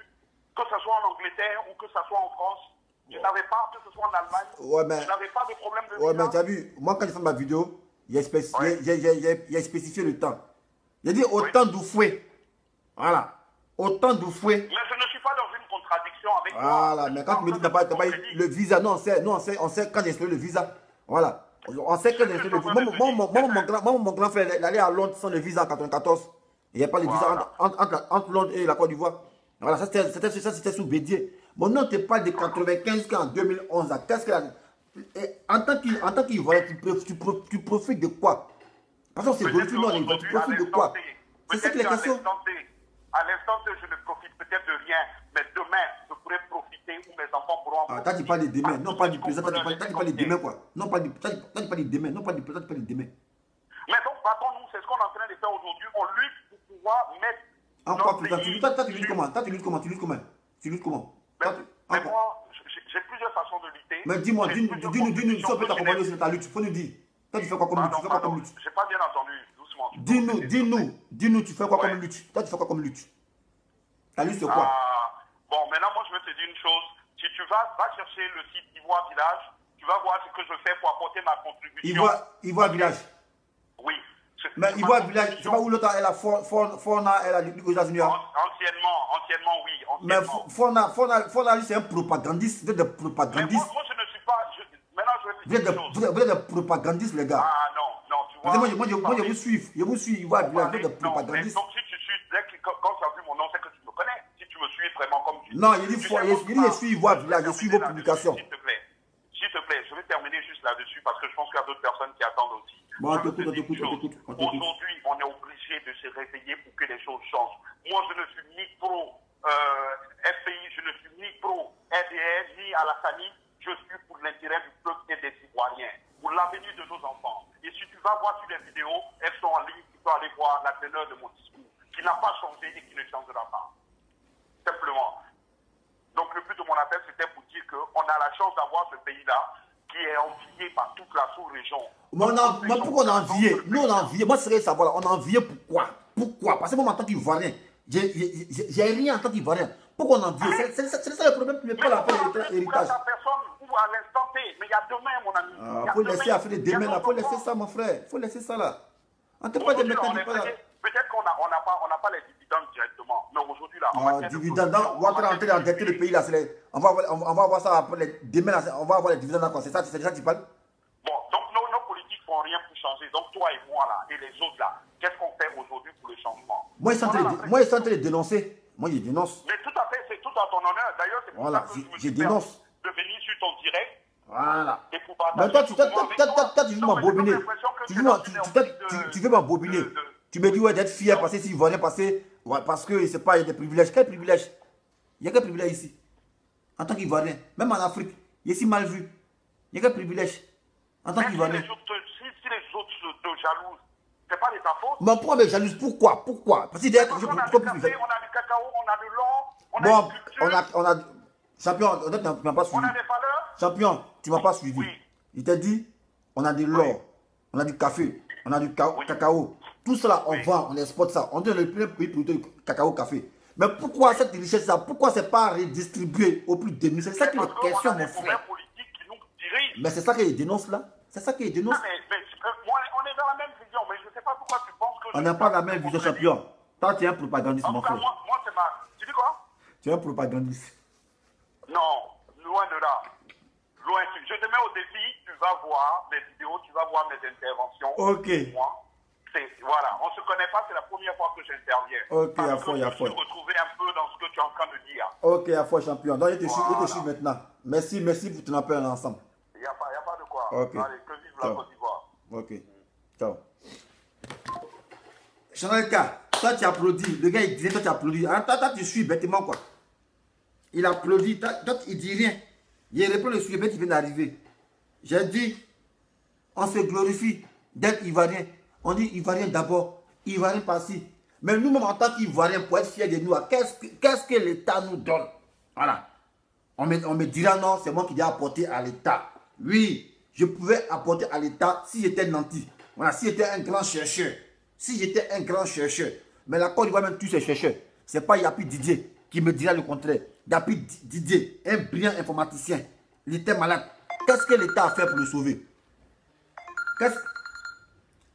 Que ce soit en Angleterre ou que ce soit en France, je n'avais pas, que ce soit en Allemagne, je n'avais pas de problème de visa. Ouais, mais tu as vu, moi, quand j'ai fait ma vidéo, il y a spécifié le temps. Il a dit autant d'Oufoué. Voilà. Autant d'Oufoué. Mais je ne suis pas dans une contradiction avec toi. Voilà, mais quand tu me dis que tu n'as pas eu le visa, non, on sait quand j'ai installé le visa. Voilà. On sait que j'ai installé le visa. Moi, mon grand frère, il allait à Londres sans le visa en 1994. Il n'y a pas de visa entre Londres et la Côte d'Ivoire. Voilà, ça c'était sous Bédier. Mon nom te parle de 95 jusqu'en 2011. Qu'est-ce que en tant qu'Ivoirien, tu profites de quoi? Parce que c'est glorifié, non, tu profites de quoi? C'est ça que les questions. À l'instant T, je ne profite peut-être de rien, mais demain, je pourrai profiter ou mes enfants pourront profiter. T'as dit pas de demain, non pas du présent, t'as dit pas de demain quoi. Non pas du présent, t'as dit pas de demain, non pas du présent, t'as dit pas de demain. Mais donc, partons-nous, c'est ce qu'on est en train de faire aujourd'hui. On lutte pour pouvoir mettre. En quoi présent? Tu luttes comment? Tu luttes comment? Mais moi, j'ai plusieurs façons de lutter. Mais dis-moi, dis-nous, si on peut t'accompagner sur ta lutte, faut nous dire. Toi, tu fais quoi comme lutte? Tu fais quoi comme lutte? J'ai pas bien entendu, doucement. Dis-nous, tu fais quoi comme lutte? Toi, tu fais quoi comme lutte? Ta lutte, c'est quoi? Bon, maintenant, moi, je vais te dire une chose. Si tu vas chercher le site Ivoire Village, tu vas voir ce que je fais pour apporter ma contribution. Ivoire Village? Oui. Mais Ivoire Village, c'est pas où l'autre, elle a Fauna, elle a aux États-Unis? Anciennement, oui. Mais Fauna, c'est un propagandiste, vous êtes des propagandistes. Moi, je ne suis pas... Maintenant, je vais te dire une chose. Vous êtes des propagandistes, les gars. Ah non, tu vois... Moi, je vous suis. Je vous suis, Ivoire Village, vous êtes des propagandistes. Donc, si tu suis... Quand tu as vu mon nom, c'est que tu me connais. Si tu me suis vraiment comme tu... Non, il dit je suis Ivoire Village, je suis vos publications. S'il te plaît, je vais terminer juste là-dessus parce que je pense qu'il y a d'autres personnes qui attendent aussi. Bon, on t'écoute. Aujourd'hui, on est obligé de se réveiller pour que les choses changent. Moi, je ne suis ni pro FPI, je ne suis ni pro RDR, ni à la famille. Je suis pour l'intérêt du peuple et des Ivoiriens, pour l'avenir de nos enfants. Et si tu vas voir sur les vidéos, elles sont en ligne, tu peux aller voir la teneur de mon discours, qui n'a pas changé et qui ne changera pas. Simplement. Donc le but de mon appel, c'était pour dire qu'on a la chance d'avoir ce pays-là qui est envié par toute la sous-région. Mais pourquoi on a envié? Nous, on a envié. Moi, je serais savoir, on a envié pourquoi? Pourquoi? Parce que moi, en tant qu'Ivoirien, j'ai rien en tant qu'Ivoirien. Pourquoi on a envié? C'est ça le problème, tu ne peux pas la faire l'héritage. À l'instant T, mais il y a demain, mon ami. Faut laisser à faire des demain là. Faut laisser ça, mon frère. Faut laisser ça là. On ne peut pas de maintenant. Peut-être qu'on n'a pas les dividendes directement. Mais aujourd'hui, là. Dividendes, on va rentrer dans le pays là. On va voir ça après. Demain, on va avoir les dividendes là. C'est ça que tu parles? Bon, donc nos politiques ne font rien pour changer. Donc toi et moi là, et les autres là, qu'est-ce qu'on fait aujourd'hui pour le changement? Moi, ils sont en train de dénoncer. Moi, je dénonce. Mais tout à fait, c'est tout à ton honneur. D'ailleurs, c'est pour ça que je dénonce. De venir sur ton direct. Voilà. Mais toi, tu veux m'embobiner. Tu veux m'embobiner. Tu me dis, ouais, d'être fier parce que s'il va rien passer, parce que c'est pas, il y a des privilèges. Quel privilège? Il y a quel privilège ici? En tant qu'Ivoirien, même en Afrique, il est si mal vu. Il y a quel privilège en tant qu'Ivoirien. Si les autres te jalousent, c'est pas de ta faute. Mais pourquoi me jalouse? Pourquoi? Parce qu'il Parce qu'on a du café, on a du cacao, on a de l'or, on a bon, une culture, on a... Champion, tu m'as pas suivi. on a des valeurs. Champion, tu m'as pas suivi. Oui. Il t'a dit, on a de l'or, on a du café, on a du cacao. Tout cela, on vend, on exporte ça. On est le premier pays producteur de cacao, café. Mais pourquoi cette richesse-là? Pourquoi c'est pas redistribué au plus démunis? C'est ça qui est question, mon frère. Politiques qui nous dirigent. Mais c'est ça qu'il dénonce là. C'est ça qu'il dénonce. Moi, on est dans la même vision, mais je ne sais pas pourquoi tu penses que... On n'a pas la même vision, champion. Toi, tu es un propagandiste, mon frère. Moi, c'est ma... Tu dis quoi? Tu es un propagandiste. Non, loin de là. Loin. Je te mets au défi, tu vas voir mes vidéos, tu vas voir mes interventions. Ok. Moi, voilà, on ne se connaît pas, c'est la première fois que j'interviens. Ok, à fond, à fond. Je me suis retrouvé un peu dans ce que tu es en train de dire. Ok, à fond, champion. Donc, il te suit maintenant. Merci pour ton appel ensemble. Il n'y a pas de quoi. Ok. Allez, que vive la Côte d'Ivoire. Ok. Ciao. Chanel K, toi tu applaudis. Le gars il disait toi tu applaudis. Alors, toi tu suis bêtement quoi. Il applaudit. Toi il dit rien. Il répond le sujet qui vient d'arriver. J'ai dit, on se glorifie d'être Ivoirien. On dit Ivoirien d'abord, Ivoirien par-ci. Mais nous-mêmes en tant qu'Ivoiriens, pour être fiers de nous, qu'est-ce que l'État nous donne? Voilà. On me dira non, c'est moi qui dois apporter à l'État. Oui, je pouvais apporter à l'État si j'étais nanti. Voilà, si j'étais un grand chercheur. Si j'étais un grand chercheur. Mais la Côte d'Ivoire même tous ces chercheurs. Ce n'est pas Yapi Didier qui me dira le contraire. Yapi Didier, un brillant informaticien. Il était malade. Qu'est-ce que l'État a fait pour le sauver?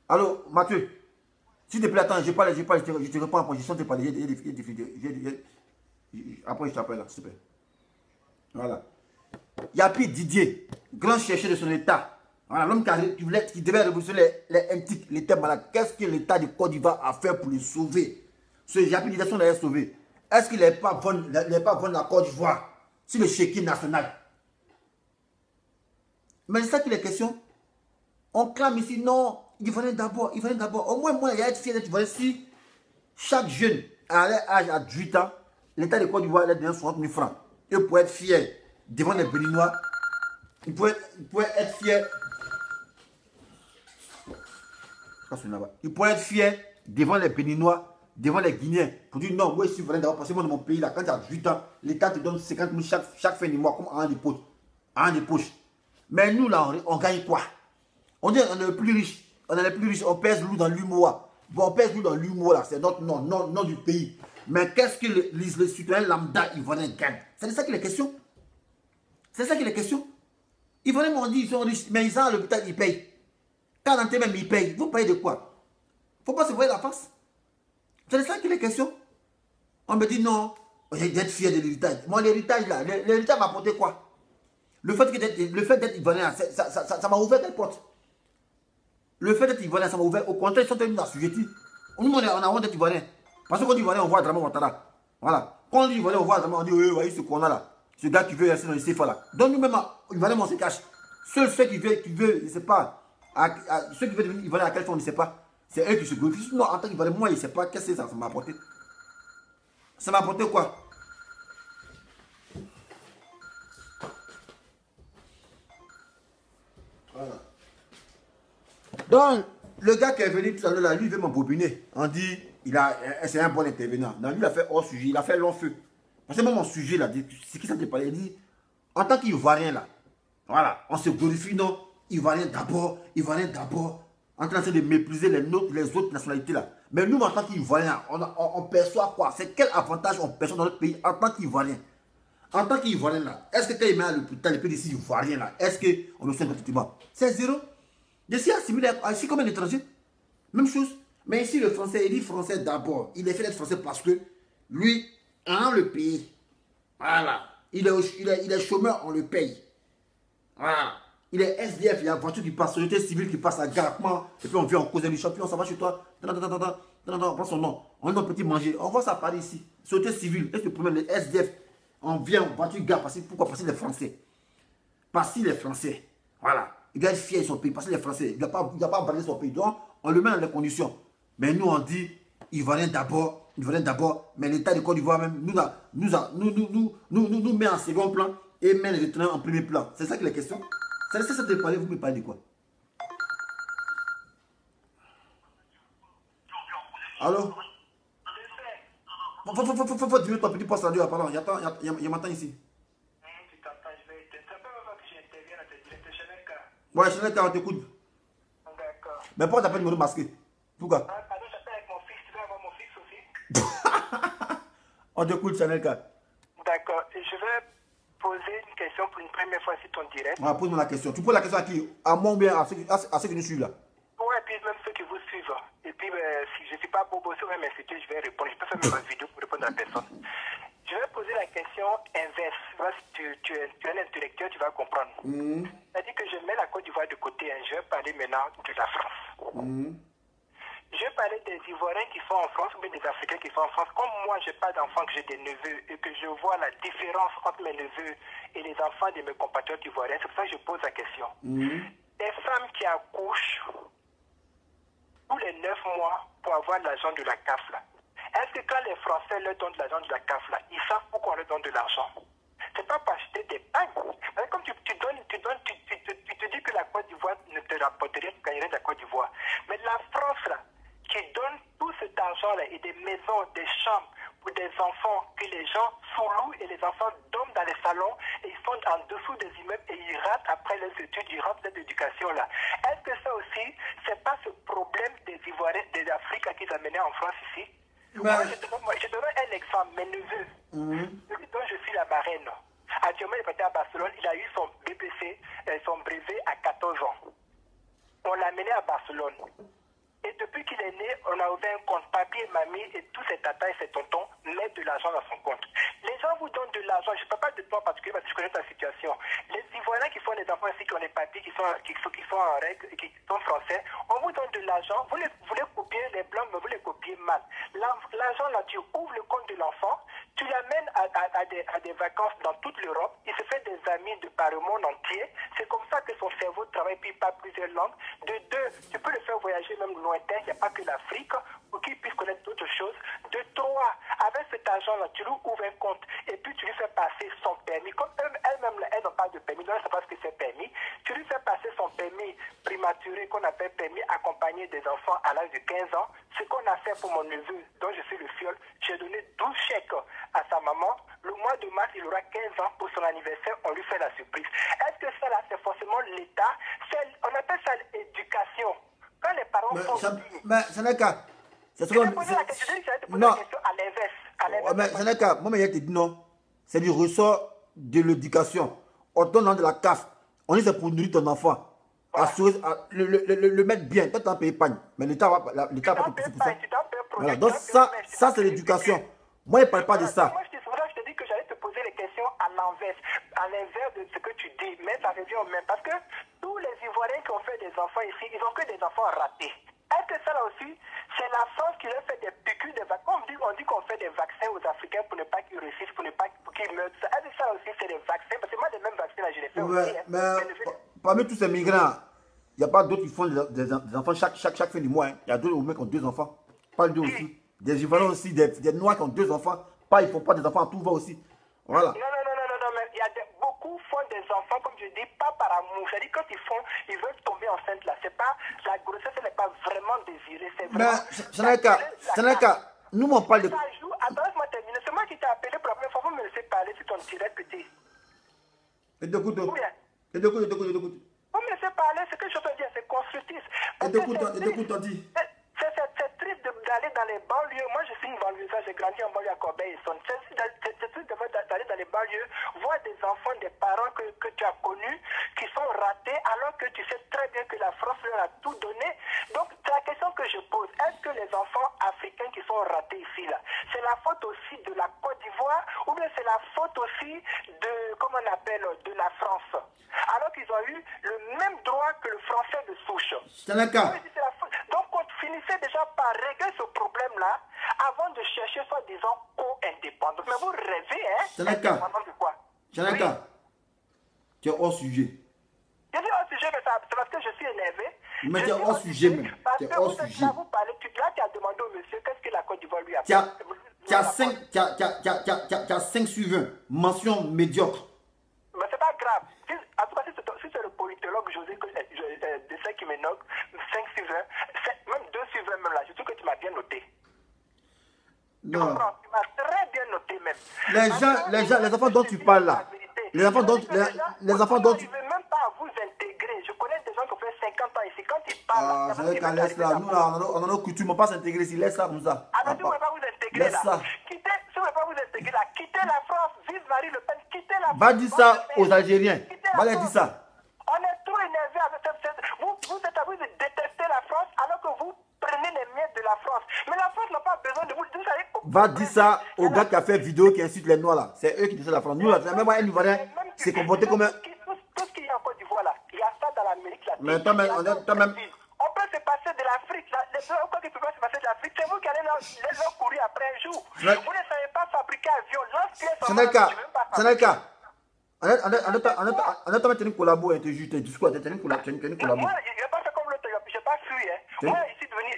Allô, Mathieu, s'il te plaît, attends, je te réponds en position, je te parle. Après, je t'appelle là, s'il te plaît. Voilà. Yapi Didier, grand chercheur de son État. Voilà, l'homme qui devait révolutionner les NTIC, l'État malade. Qu'est-ce que l'État de Côte d'Ivoire a fait pour le sauver? Ce Yapi Didier, on l'a sauvé. Est-ce qu'il n'est pas vendu la Côte d'Ivoire sur le chéquier national? Mais c'est ça qui est la question. On clame ici, non, Ivoirien d'abord, Ivoirien d'abord. Au moins, moi, il y a être fier d'être Ivoirien. Si chaque jeune à l'âge à 18 ans, l'État de Côte d'Ivoire leur donne 60 000 francs. Et pour être fier devant les Béninois, il pouvait être fier. Il pourrait être fier devant les Béninois, devant les Guinéens, pour dire non, moi je suis Ivoirien d'abord, parce que moi dans mon pays, là, quand tu as 18 ans, l'État te donne 50 000 chaque fin du mois, comme en des poches. Mais nous, là, on gagne quoi? On dit on est les plus riches. On est les plus riches. On pèse lourd dans l'humour. Bon, on pèse lourd dans l'humour, là. C'est notre nom du pays. Mais qu'est-ce que les citoyens lambda ivoiriens gagnent? C'est ça qui est la question. C'est ça qui est la question. Ivoiriens m'ont dit ils sont riches, mais ils ont à l'hôpital, ils payent. Quand dans même, ils payent. Vous payez de quoi? Faut pas se voir la face. C'est ça qui est la question. On me dit non, d'être fier de l'héritage. Mon héritage, là, l'héritage m'a apporté quoi? Le fait d'être Ivoirien, ça m'a ouvert des portes. Le fait d'être Ivoirien, ça m'a ouvert. Au contraire, ils sont tenus d'assujettis. Nous, on a honte d'être Ivoirien. Parce que quand on dit Ivoirien, on voit Draman Ouattara. Voilà. Quand on dit Ivoirien, on voit Draman, on dit oui, voyez ce qu'on a là. Ce gars qui veut rester dans le CFA là. Donc nous-mêmes, Ivoirien, on se cache. Seuls ceux qui veulent, je ne sais pas, ceux qui veulent devenir Ivoirien à quel fond, on ne sait pas. C'est eux qui se glorifient. Sinon, en tant qu'Ivoirien, moi, je ne sais pas qu'est-ce que ça m'a apporté. Ça m'a apporté quoi? Voilà. Donc, le gars qui est venu tout à l'heure, lui, il veut m'embobiner. On dit, c'est un bon intervenant. Donc, lui, il a fait hors sujet, il a fait long feu. Parce que moi, mon sujet, là, c'est qui ça te parle? Il dit, en tant qu'Ivoirien, là, voilà, on se glorifie, non, Ivoirien d'abord, en train de mépriser les autres nationalités, là. Mais nous, en tant qu'Ivoiriens, on perçoit quoi? C'est quel avantage on perçoit dans notre pays en tant qu'Ivoirien? En tant qu'Ivoirien, là, est-ce que quand il met à l'hôpital, le pays d'ici Ivoirien, là, est-ce qu'on le soigne gratuitement? C'est zéro. Je suis assimilé ici comme un étranger. Même chose. Mais ici, le français, il dit français d'abord. Il est fait d'être français parce que lui, en le pays, voilà, il est chômeur, on le paye. Voilà. Il est SDF, il y a une voiture qui passe, société civile qui passe à Garapement, et puis on vient en cause du champion, ça va chez toi, on prend son nom, on est un petit manger, on voit ça à Paris ici, société civile, est-ce que le problème, les SDF, on vient en voiture gare, pourquoi? Parce qu'il est français. Parce qu'il est français. Voilà. Il doit être fier de son pays, parce qu'il est français. Il n'a pas abandonné son pays. Donc, on le met dans les conditions. Mais nous, on dit, Ivoirien d'abord, Ivoiriens d'abord, mais l'État de Côte d'Ivoire même nous met en second plan et met les Étrangers en premier plan. C'est ça que les questions. C'est ça de parler, vous me parlez de quoi? Allô? Faut diminuer ton petit poste radio, pardon, il y a matin ici. Ouais, Chanel K, on t'écoute. D'accord. Mais pourquoi t'as pas de numéro masqué? Pourquoi? Pardon, j'appelle avec mon fixe. Tu veux avoir mon fixe aussi? On t'écoute, Chanel K. D'accord. Et je vais poser une question pour une première fois sur ton direct. Ah, pose-moi la question. Tu poses la question à qui? À moi ou bien à ceux qui nous suivent là? Ouais, puis même ceux qui vous suivent. Et puis, si je ne suis pas bobo sur même institut, je vais répondre. Je peux faire même une vidéo pour répondre à la personne. Je vais poser la question inverse. Si tu es un intellectuel, tu vas comprendre. C'est-à-dire que je mets la Côte d'Ivoire de côté. Je vais parler maintenant de la France. Je vais parler des Ivoiriens qui sont en France ou bien des Africains qui sont en France. Comme moi, je n'ai pas d'enfants, que j'ai des neveux et que je vois la différence entre mes neveux et les enfants de mes compatriotes ivoiriens, c'est pour ça que je pose la question. Des femmes qui accouchent tous les 9 mois pour avoir l'argent de la CAF là. Est-ce que quand les Français leur donnent de l'argent de la CAF là, ils savent pourquoi on leur donne de l'argent? C'est pas pour acheter des pagnes. Comme tu te dis que la Côte d'Ivoire ne te rapporte rien, tu gagnerais de la Côte d'Ivoire. Mais la France là, qui donne tout cet argent là et des maisons, des chambres pour des enfants que les gens sous-louent et les enfants dorment dans les salons et ils sont en dessous des immeubles et ils ratent après leurs études, ils ratent cette éducation là. Est-ce que ça aussi, c'est pas ce problème des Ivoiriens, des Africains qu'ils amenaient en France ici? Moi, je te donne un exemple, mes neveux, celui dont je suis la marraine. Actuellement, il est parti à Barcelone, il a eu son BPC, son brevet à 14 ans. On l'a amené à Barcelone. Et depuis qu'il est né, on a ouvert un compte. Papier, mamie et tous ses tatas et ses tontons mettent de l'argent dans son compte. Les gens vous donnent de l'argent. Je ne parle pas de toi en particulier parce que je connais ta situation. Les Ivoiriens qui font des enfants ici, qui ont les papiers, qui sont en règle, qui sont français, on vous donne de l'argent. Vous voulez copier les blancs, mais vous les copiez mal. L'argent là, tu ouvres le compte de l'enfant, tu l'amènes à des vacances dans toute l'Europe. Il se fait des amis de par le monde entier. C'est comme ça que son cerveau travaille, puis il parle plusieurs langues. De deux, tu peux le faire voyager même lointain, il n'y a pas que l'Afrique, pour qu'il puisse connaître d'autres choses. De trois, avec cet argent-là, tu lui ouvres un compte et puis tu lui fais passer son permis. Comme elle-même, elle n'a pas de permis, donc elle ne sait pas ce que c'est permis. Tu lui fais passer son permis prématuré, qu'on appelle permis accompagné des enfants à l'âge de 15 ans. Ce qu'on a fait pour mon neveu, dont je suis le fiole, j'ai donné 12 chèques à sa maman. Le mois de mars, il aura 15 ans pour son anniversaire, on lui fait la surprise. Est-ce que ça là, c'est forcément l'État? On appelle ça l'éducation. Quand les parents font... Mais ça n'est qu'à... Je vais te poser la question à l'inverse. Mais ça n'est qu'à... Moi, je te dis non. C'est du ressort de l'éducation. On donne dans de la CAF. On dit c'est pour nourrir ton enfant. Voilà. Le mettre bien. Toi, tu n'en payes pas. Mais l'État va pas te pousser pour ça. Voilà. Donc ça c'est l'éducation. Moi, je ne parle pas de ça. Moi, je te dis que j'allais te poser les questions à l'inverse de ce que tu dis. Mais ça revient au même. Parce que tous les Ivoiriens qui ont fait des enfants ici, ils n'ont que des enfants ratés. Est-ce que ça là aussi, c'est la France qui leur fait des piqûres de vaccins? On dit qu'on fait des vaccins aux Africains pour ne pas qu'ils réussissent, pour qu'ils meurent. Est-ce que ça aussi, c'est des vaccins? Parce que moi, les mêmes vaccins là, je les fais aussi. Mais parmi tous ces migrants, il n'y a pas d'autres qui font des enfants chaque fin du mois. Hein. Il y a d'autres mecs qui ont 2 enfants. Pas deux aussi. Des Ivoiriens aussi, des Noirs qui ont 2 enfants. Ils ne font pas des enfants à tout va aussi. Voilà. Non, mais il y a beaucoup font des enfants, comme je dis, pas par amour. C'est-à-dire quand ils veulent tomber enceinte là, c'est pas, la grossesse n'est pas vraiment désirée. C'est vraiment... Mais, Chanel, nous on parle de... Attends, laisse-moi terminer. C'est moi qui t'ai appelé pour la première fois, vous me laissez parler sur ton direct petit. Et d'écoute. Vous me laissez parler, ce que je te dis, c'est constructif. Et d'écoute, on dit. C'est triste d'aller dans les banlieues. Moi, je suis une banlieusard, j'ai grandi en banlieue à Corbeil-Essonne. C'est triste d'aller dans les banlieues, voir des enfants, des parents que tu as connus, qui sont ratés, alors que tu sais très bien que la France leur a tout donné. Donc, c'est la question que je pose. Est-ce que les enfants africains qui sont ratés ici, là, c'est la faute aussi de la Côte d'Ivoire, ou bien c'est la faute aussi de, comment on appelle, de la France? Alors qu'ils ont eu le même droit que le français de souche. Donc, on finissait déjà par régler ce problème-là avant de chercher soi-disant co-indépendance. Mais vous rêvez, hein? Indépendance de quoi? Tu es hors sujet. Je dis hors sujet, mais c'est parce que je suis énervé. Mais tu es hors sujet, même. Parce Tu es que hors vous êtes sujet. là, vous parlez, là, tu as demandé au monsieur qu'est-ce que la Côte d'Ivoire lui a Tu fait. as 5 suivants. Mention médiocre. Mais c'est pas grave. En tout cas, si c'est le politologue José Dessay qui me note, 5 suivants, même 2 suivants même là, je trouve que tu m'as bien noté. Tu Non. comprends? Tu m'as très bien noté même. Les enfants dont tu parles là. Les enfants dont tu... Je ne veux même pas vous intégrer. Je connais des gens qui ont fait 50 ans ici. Quand ils parlent... c'est vrai qu'à laisse là. Nous, là, on a nos coutumes. On ne peut pas s'intégrer ici. Laisse ça comme ça. Ah, mais si vous ne pouvez pas vous intégrer là. Si vous ne pouvez pas vous intégrer là, quittez la France. Vive Marie Le Pen. Quittez la France. Va dire ça aux Algériens. Va leur dire ça. On est trop énervé avec cette... Vous êtes à vous de détester la France alors que vous prenez les miettes de la France. Mais la France n'a pas besoin de vous. Vous savez, va dire ça au gars qui a fait vidéo qui insulte les Noirs là. C'est eux qui disent la France. Nous, là, même un Ivoirien s'est comporté comme un... Tout ce qu'il y a en Côte d'Ivoire là, il y a ça dans l'Amérique latine. Mais toi-même, on peut se passer de l'Afrique. Pourquoi il ne peut pas se passer de l'Afrique? C'est vous qui allez leur courir après un jour. Vous ne savez pas fabriquer un avion. C'est le cas. On a tenu collabo et te juste tes discours. Tu as tenu collabo. Moi, je n'ai pas fait comme l'autre. Je n'ai pas fui. Moi, je suis devenu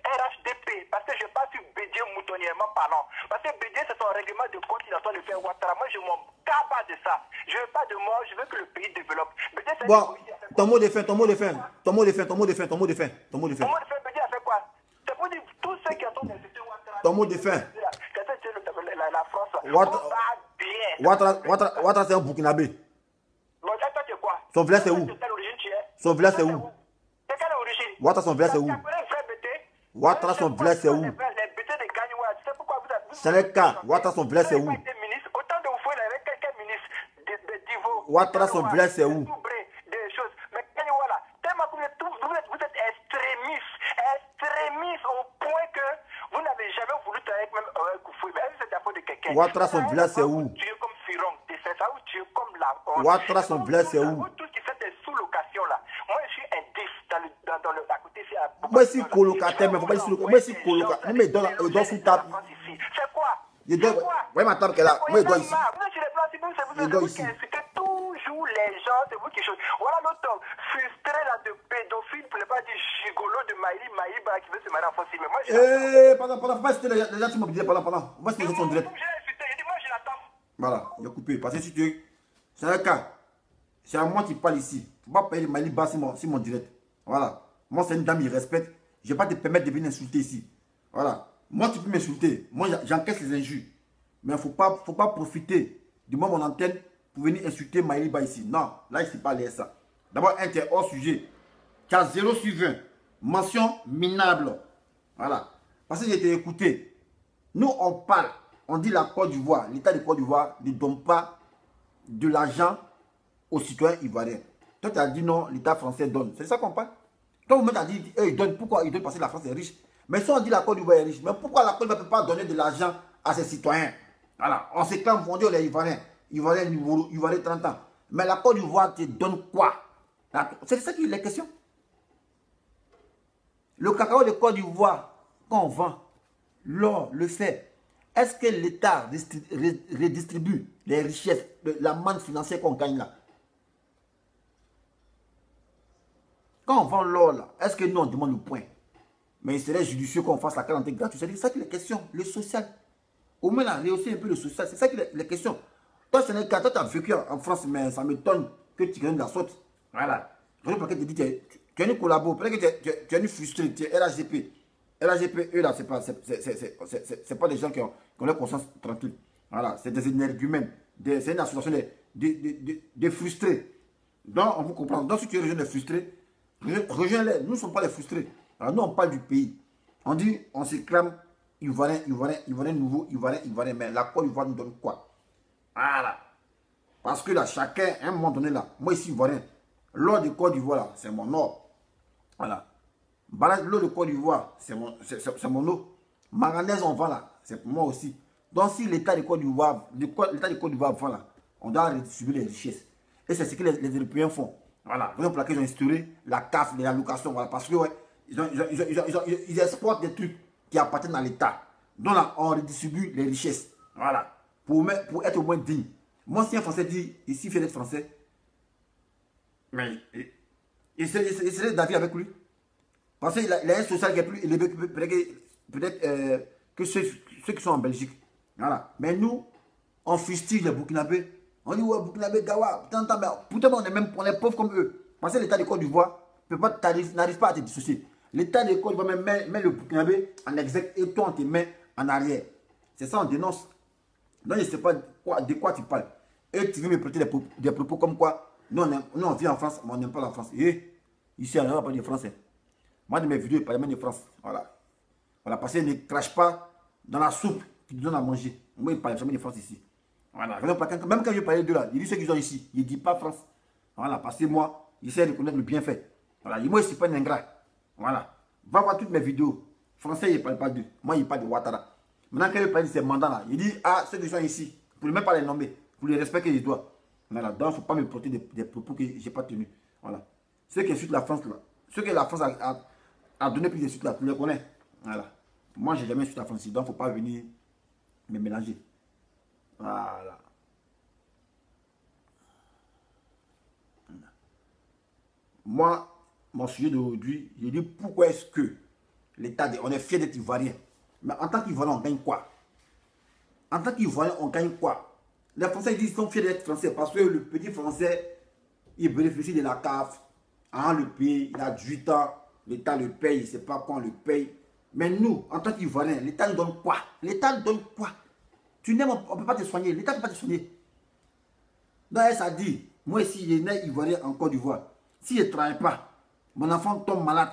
RHDP parce que je passe sur Bédier moutonnièrement parlant. Parce que Bédier, c'est son règlement de compte. Il a le faire Ouattara. Moi, je m'en cabas de ça. Je ne veux pas de mort. Je veux que le pays développe. Bédier, c'est bon, ton mot de fin. Bédier a fait quoi? C'est pour dire tous ceux qui ont insulté Ouattara. Ton mot de fin. La France. Ouattara, c'est un Burkinabé. Bon, toi, tu es quoi? Son village, c'est où? De quelle origine tu es? Son village, c'est où? De quelle origine? Ouattara, son village, c'est où? Ouattara, son village, c'est où? C'est le cas. Ouattara, son village, c'est où? Ouattara, son village, c'est où? Vous êtes extrémistes au point que vous n'avez jamais voulu travailler avec même Koufoué. Mais est-ce que c'est à faute de quelqu'un? Ouattara, son village, c'est où? Tu es comme Firon, ça où tu es comme la... Ouattara, son village, c'est où? Vous tous qui faites des sous-locations là. Moi, je suis un diff dans le à côté ici. Moi, je suis colocataire, mais il ne faut pas dire sous-locateur. Moi, je suis colocataire. Non, mais il doit sous table. C'est quoi? Il doit... Oui, ma table qu'elle a. Moi, il doit ici. Il doit ici. Toujours les gens, c'est vous qui chose. Voilà l'autre frustré là de pédophile, pour ne pas dire gigolo de Maïba qui veut se marier en France. Mais moi, je... Pendant, faut pas citer les gens qui m'ont dit pendant. Moi, c'est les gens qui sont directs. Moi, je l'attends. Voilà, il a coupé. Parce que si tu es... C'est un cas. C'est à moi qui parle ici. Il ne faut pas payer le Maïba sur mon direct. Voilà. Moi, c'est une dame, il respecte. Je ne vais pas te permettre de venir insulter ici. Voilà. Moi, tu peux m'insulter. Moi, j'encaisse les injures. Mais il ne faut pas profiter du moment mon antenne pour venir insulter Maïliba ici. Non, là, il ne s'est pas allé ça. D'abord, un, tu es hors sujet. Tu as 0 sur 20. Mention minable. Voilà. Parce que j'ai été écouté. Nous, on parle. On dit la Côte d'Ivoire. L'État de Côte d'Ivoire ne donne pas de l'argent aux citoyens ivoiriens. Toi, tu as dit non, l'État français donne. C'est ça qu'on parle. Toi, vous-même, tu as dit, ils donnent. Pourquoi ils donnent? Parce que la France est riche. Mais si on dit la Côte d'Ivoire est riche, mais pourquoi la Côte d'Ivoire ne peut pas donner de l'argent à ses citoyens? Voilà. On s'éclame, on dit les Ivoiriens. Ivoiriens, 30 ans. Mais la Côte d'Ivoire te donne quoi? C'est ça qui est la question. Le cacao de Côte d'Ivoire, quand on vend, l'or, le fer, est-ce que l'État redistribue les richesses, la manne financière qu'on gagne là? Quand on vend l'or là, est-ce que nous on demande le point? Mais il serait judicieux qu'on fasse la quarantaine gratuite. C'est ça qui est la question. Le social. Au moins là, rehausser un peu le social. C'est ça qui est la question. Toi, Sénégal, toi, tu as vécu en France, mais ça m'étonne que tu gagnes de la sorte. Voilà. Je peux te dire, tu es une collabo, peut-être que tu es une frustré, tu es RHGP. RHGP, eux là, c'est pas des gens qui ont leur conscience tranquille. Voilà, c'est des énergumènes. C'est une association de frustrés. Donc, on vous comprend. Donc, si tu es rejoint les frustrés, rejoins-les. Nous ne sommes pas les frustrés. Alors, nous, on parle du pays. On dit, on s'éclame, Ivoirien nouveau, Ivoirien, mais la Côte d'Ivoire nous donne quoi? Voilà. Parce que là, chacun, à un moment donné, là, moi ici, Ivoirien, l'or de Côte d'Ivoire, là, c'est mon or. Voilà. L'eau de Côte d'Ivoire, c'est mon eau. Manganèse, on vend là, c'est pour moi aussi. Donc, si l'État de Côte d'Ivoire, vend là, on doit redistribuer les richesses. Et c'est ce que les Européens font. Voilà. Pour laquelle ils ont instauré la CAF, l'allocation, voilà. Parce que, ouais, ils exportent des trucs qui appartiennent à l'État. Donc là, on redistribue les richesses. Voilà. Pour être au moins digne. Moi, si un Français dit, ici, il fait d'être Français, mais Essayez d'avis avec lui. Parce qu'il a un social qui est plus élevé peut-être que ceux qui sont en Belgique. Voilà. Mais nous, on fustige les Burkinabés. On dit, ouais, Burkinabé, Gawa. Pourtant, on est pauvres comme eux. Parce que l'État de Côte d'Ivoire n'arrive pas à te dissocier. L'État de Côte d'Ivoire met le Burkinabé en exec et toi, on te met en arrière. C'est ça, on dénonce. Donc, je ne sais pas de quoi tu parles. Et tu veux me prêter des propos comme quoi, nous, on vit en France, mais on n'aime pas la France. Et ici, on n'a pas de français. Moi, de mes vidéos, je parle même de France. Voilà. Voilà, parce qu'il ne crache pas dans la soupe qu'il donne à manger. Moi, il ne parle jamais de France ici. Voilà. Même quand je parlais d'eux là, il dit ceux qui sont ici. Il ne dit pas France. Voilà, parce que moi, j'essaie de connaître le bienfait. Voilà. Moi, je ne suis pas un ingrat. Voilà. Va voir toutes mes vidéos. Français, il ne parle pas d'eux. Moi, il parle de Ouattara. Maintenant, quand il parle de ces mandats là, il dit, ah, ceux qui sont ici, pour ne même pas les nommer, pour les respecter que je dois. Voilà. Donc, il ne faut pas me porter des propos que je n'ai pas tenus. Voilà. Ceux qui insultent la France là, ceux que la France a donné plus d'insultes là, tu les connais. Voilà. Moi, je n'ai jamais insulté la France, donc il ne faut pas venir me mélanger. Voilà. Moi, mon sujet d'aujourd'hui, je dis pourquoi est-ce que l'État, on est fier d'être Ivoirien. Mais en tant qu'Ivoirien, on gagne quoi? En tant qu'Ivoirien, on gagne quoi? Les Français disent qu'ils sont fiers d'être Français parce que le petit Français, il bénéficie de la CAF. Hein, le pays, il a 18 ans, l'État le paye, il ne sait pas quand on le paye. Mais nous, en tant qu'Ivoiriens, l'État nous donne quoi? L'État nous donne quoi? Tu n'aimes, on ne peut pas te soigner. L'État ne peut pas te soigner. Donc, ça dit, moi ici, je suis né Ivoirien en Côte d'Ivoire. Si je ne travaille pas, mon enfant tombe malade,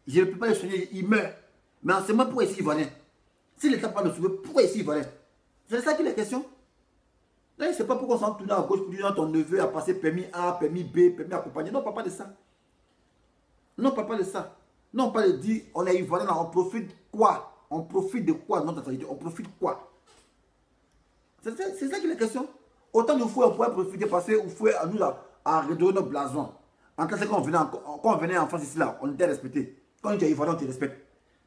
je ne peux pas le soigner, il meurt. Mais en ce moment, pourquoi ici Ivoirien? Si l'État ne peut pas le sauver, pourquoi ici Ivoirien? C'est ça qui est la question. Là, je ne sais pas pourquoi on s'en tourne à gauche pour dire ton neveu a passé permis A, permis B, permis accompagné. Non, on ne parle pas de ça. Non, on ne parle pas de ça. Non, on parle de dire, on est Ivoirien, on profite quoi? On profite de quoi notre société? On profite quoi? C'est ça qui est la question. Autant de fois, on pourrait profiter parce qu'on fait à nous à redonner notre blason. En tant que quand on venait en France ici, là, on était respecté. Quand on était Ivoirien, on te respecte.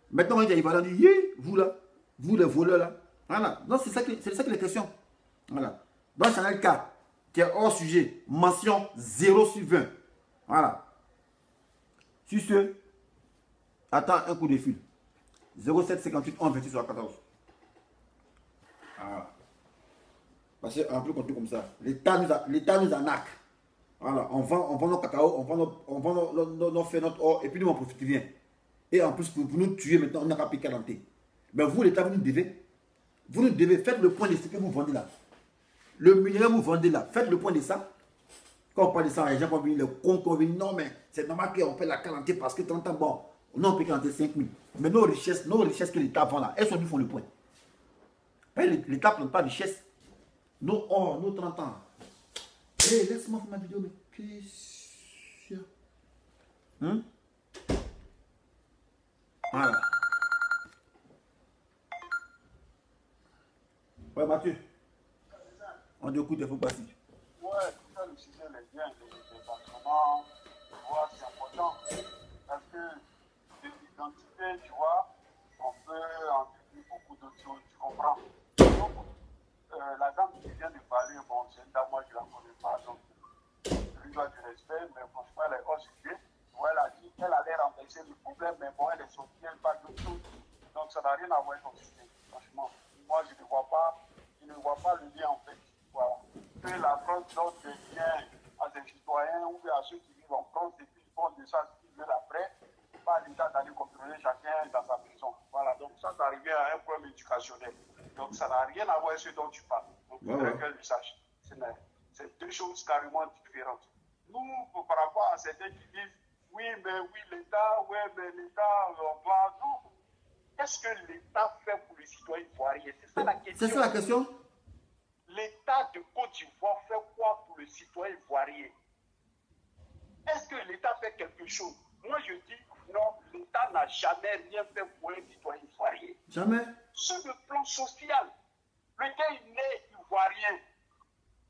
Maintenant, quand on était Ivoirien, on dit, vous là, vous les voleurs là. Voilà. Donc, c'est ça qui est la question. Voilà. Dans le Chanel 4, qui est hors sujet, mention 0 sur 20. Voilà. Sur ce, attends un coup de fil. 07 58 11 28 14. Voilà. Parce qu'un peu comme ça, l'État nous arnaque. Voilà, on vend nos cacao, on vend nos faits, notre or, et puis nous on profite bien. Et en plus, pour nous tuer maintenant, on n'a pas piqué à l'entrée. Mais vous, l'État, vous nous devez. Vous nous devez, faites le point de ce que vous vendez là. Le minerai vous vendez là, faites le point de ça. Quand on parle de ça, les gens vont venir, les cons vont venir, non mais c'est normal qu'on paie la qualité parce que 30 ans, bon, on a payé 5 000. Mais nos richesses que l'État vend là, elles sont du font le point. L'État ne prend pas de richesse. Nos or, nos 30 ans. Hé, laisse-moi faire ma vidéo, mais qu'est-ce que... Voilà. Ouais, Mathieu. On dit écoute, il faut passer. Ouais, tout ça, le sujet est bien. Les bâtiments, tu vois, c'est important. Parce que l'identité, tu vois, on peut en déduire beaucoup d'autres choses, tu comprends. Donc, la dame qui vient de parler, bon, c'est une dame, moi, je ne la connais pas, donc je lui dois du respect, mais franchement, elle est hors sujet. Ouais, elle a dit qu'elle allait renverser le problème, mais bon, elle est sortie, elle parle d'autre chose. Donc, ça n'a rien à voir avec ton sujet, franchement. Moi, je ne vois pas le lien, en fait. Voilà. Que la France donne des biens à ses citoyens ou à ceux qui vivent en France et puis ils font de ça ce qu'ils veulent après, pas l'État d'aller contrôler chacun dans sa prison. Voilà, donc ça revient à un problème éducationnel. Donc ça n'a rien à voir avec ce dont tu parles. Donc il faudrait que je sache. C'est deux choses carrément différentes. Nous, par rapport à certains qui disent oui, l'État, mais l'État, on doit. Non. Qu'est-ce que l'État fait pour les citoyens ivoiriens? C'est ça la question. C'est ça la question? L'État de Côte d'Ivoire fait quoi pour le citoyen ivoirien? Est-ce que l'État fait quelque chose? Moi, je dis non, l'État n'a jamais rien fait pour un citoyen ivoirien. Jamais. Sur le plan social, le gars, il est ivoirien.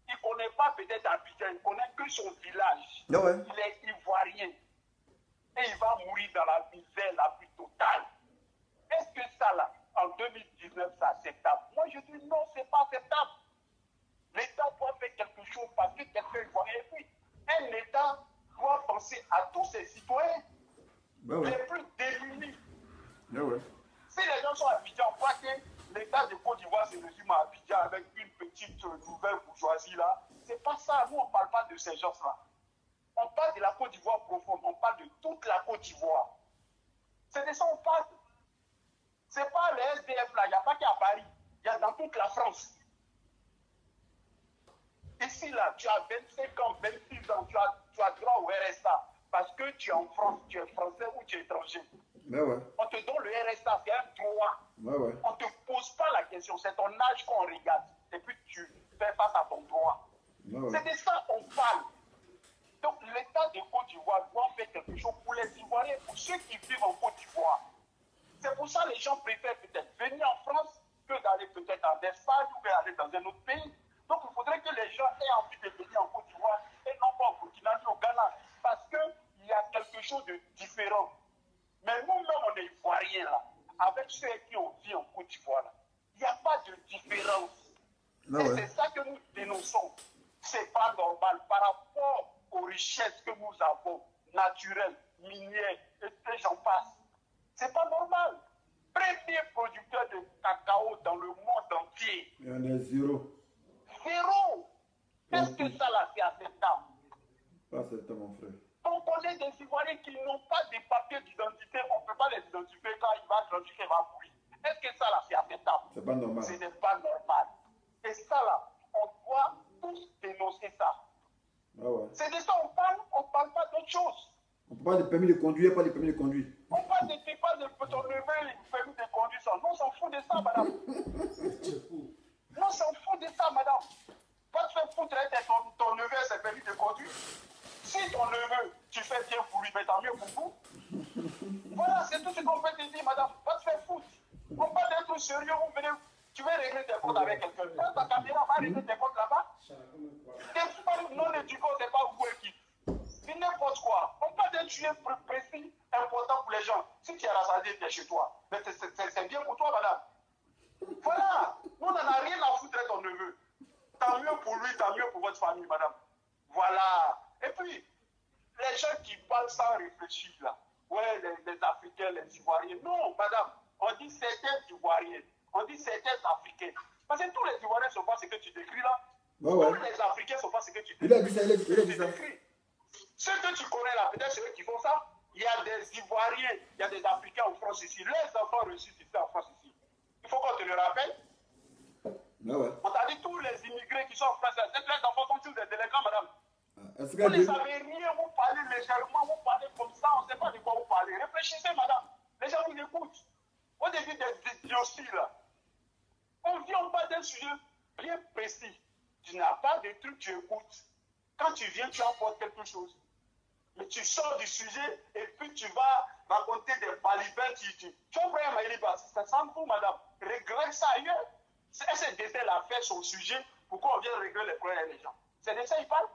Il ne connaît pas peut-être Abidjan, il ne connaît que son village. Yeah, ouais. Il est ivoirien. Et il va mourir dans la misère la plus totale. Est-ce que ça, là, en 2019, c'est acceptable? Moi, je dis non, ce n'est pas acceptable. L'État doit faire quelque chose parce que quelqu'un ivoirien. Et puis, un État doit penser à tous ses citoyens, Ben ouais. les plus démunis. Ben ouais. Si les gens sont à Abidjan, on croit que l'État de Côte d'Ivoire se résume à Abidjan avec une petite nouvelle bourgeoisie là. C'est pas ça. Nous, on ne parle pas de ces gens-là. On parle de la Côte d'Ivoire profonde. On parle de toute la Côte d'Ivoire. C'est de ça qu'on parle. C'est pas les SDF là. Il n'y a pas qu'à Paris. Il y a dans toute la France. Ici là, tu as 25 ans, 26 ans, tu as droit au RSA. Parce que tu es en France, tu es français ou tu es étranger. Ben ouais. On te donne le RSA, c'est un droit. Ben ouais. On ne te pose pas la question, c'est ton âge qu'on regarde. Et puis tu fais face à ton droit. Ben ouais. C'est de ça qu'on parle. Donc l'État de Côte d'Ivoire doit faire quelque chose pour les Ivoiriens, pour ceux qui vivent en Côte d'Ivoire. C'est pour ça que les gens préfèrent peut-être venir en France que d'aller peut-être en Espagne ou aller dans un autre pays. Donc il faudrait que les gens aient envie de venir en Côte d'Ivoire et non pas au Burkina ni au Ghana. Parce qu'il y a quelque chose de différent. Mais nous-mêmes, on est Ivoiriens là, avec ceux qui ont vécu en Côte d'Ivoire là. Il n'y a pas de différence. Ben Et ouais. c'est ça que nous dénonçons. C'est pas normal par rapport aux richesses que nous avons, naturelles, minières, et j'en passe. C'est pas normal. Premier producteur de cacao dans le monde entier. Il y en a zéro. Zéro. Est-ce que ça là, c'est acceptable? Pas certain, mon frère. On connaît des Ivoiriens qui n'ont pas de papiers d'identité, on ne peut pas les identifier quand il va grandir, il va mourir. Est-ce que ça là, c'est acceptable? C'est pas normal. Ce n'est pas normal. Et ça là, on doit tous dénoncer ça. Ah ouais. C'est de ça qu'on parle, on ne parle pas d'autre chose. On parle de permis de conduire, pas de permis de conduire. On parle de pas de ton neveu, il permis de conduire ça. Non, on s'en fout de ça, madame. Non, on s'en fout de ça, madame. Pas te faire foutre avec ton neveu et ses permis de conduire. Si ton neveu, tu fais bien pour lui, mais tant mieux pour vous. Voilà, c'est tout ce qu'on peut te dire, madame. Pas te faire foutre. On parle d'un truc sérieux, vous venez, tu veux régler tes comptes avec quelqu'un. Prends ta caméra, va régler tes comptes là-bas. Non éduqués, c'est pas vous qui. C'est n'importe quoi. On parle d'un sujet précis, important pour les gens. Si tu es rassasié, tu es chez toi. Mais c'est bien pour toi, madame. Voilà. Nous, on n'en a rien à foutre de ton neveu. Tant mieux pour lui, tant mieux pour votre famille, madame. Voilà. Et puis, les gens qui parlent sans réfléchir, là. Ouais, les Africains, les Ivoiriens. Non, madame. On dit certains Ivoiriens. On dit certains Africains. Parce que tous les Ivoiriens ne sont pas ce que tu décris là. Ouais, ouais. Tous les Africains ne sont pas ce que tu décris. Il a dit ça, il a dit ça. Ceux que tu connais là, peut-être ceux qui font ça, il y a des Ivoiriens, il y a des Africains en France ici. Les enfants réussissent ici en France ici. Il faut qu'on te le rappelle. Ah ouais. On t'a dit tous les immigrés qui sont en France, les enfants sont tous des délinquants, madame. Est-ce Vous ne que savez rien, vous parlez légèrement, vous parlez comme ça, on ne sait pas de quoi vous parlez. Réfléchissez, madame. Les gens vous écoutent. Au début des idioties là, on parle d'un sujet bien précis. Tu n'as pas de trucs, tu écoutes. Quand tu viens, tu apportes quelque chose. Mais tu sors du sujet et puis tu vas raconter des balibins. Tu comprends, Maïliba? Ça semble pour madame. Régler ça ailleurs. C'est d'essayer à faire son sujet. Pourquoi on vient régler les problèmes des gens? C'est de ça qu'il parle?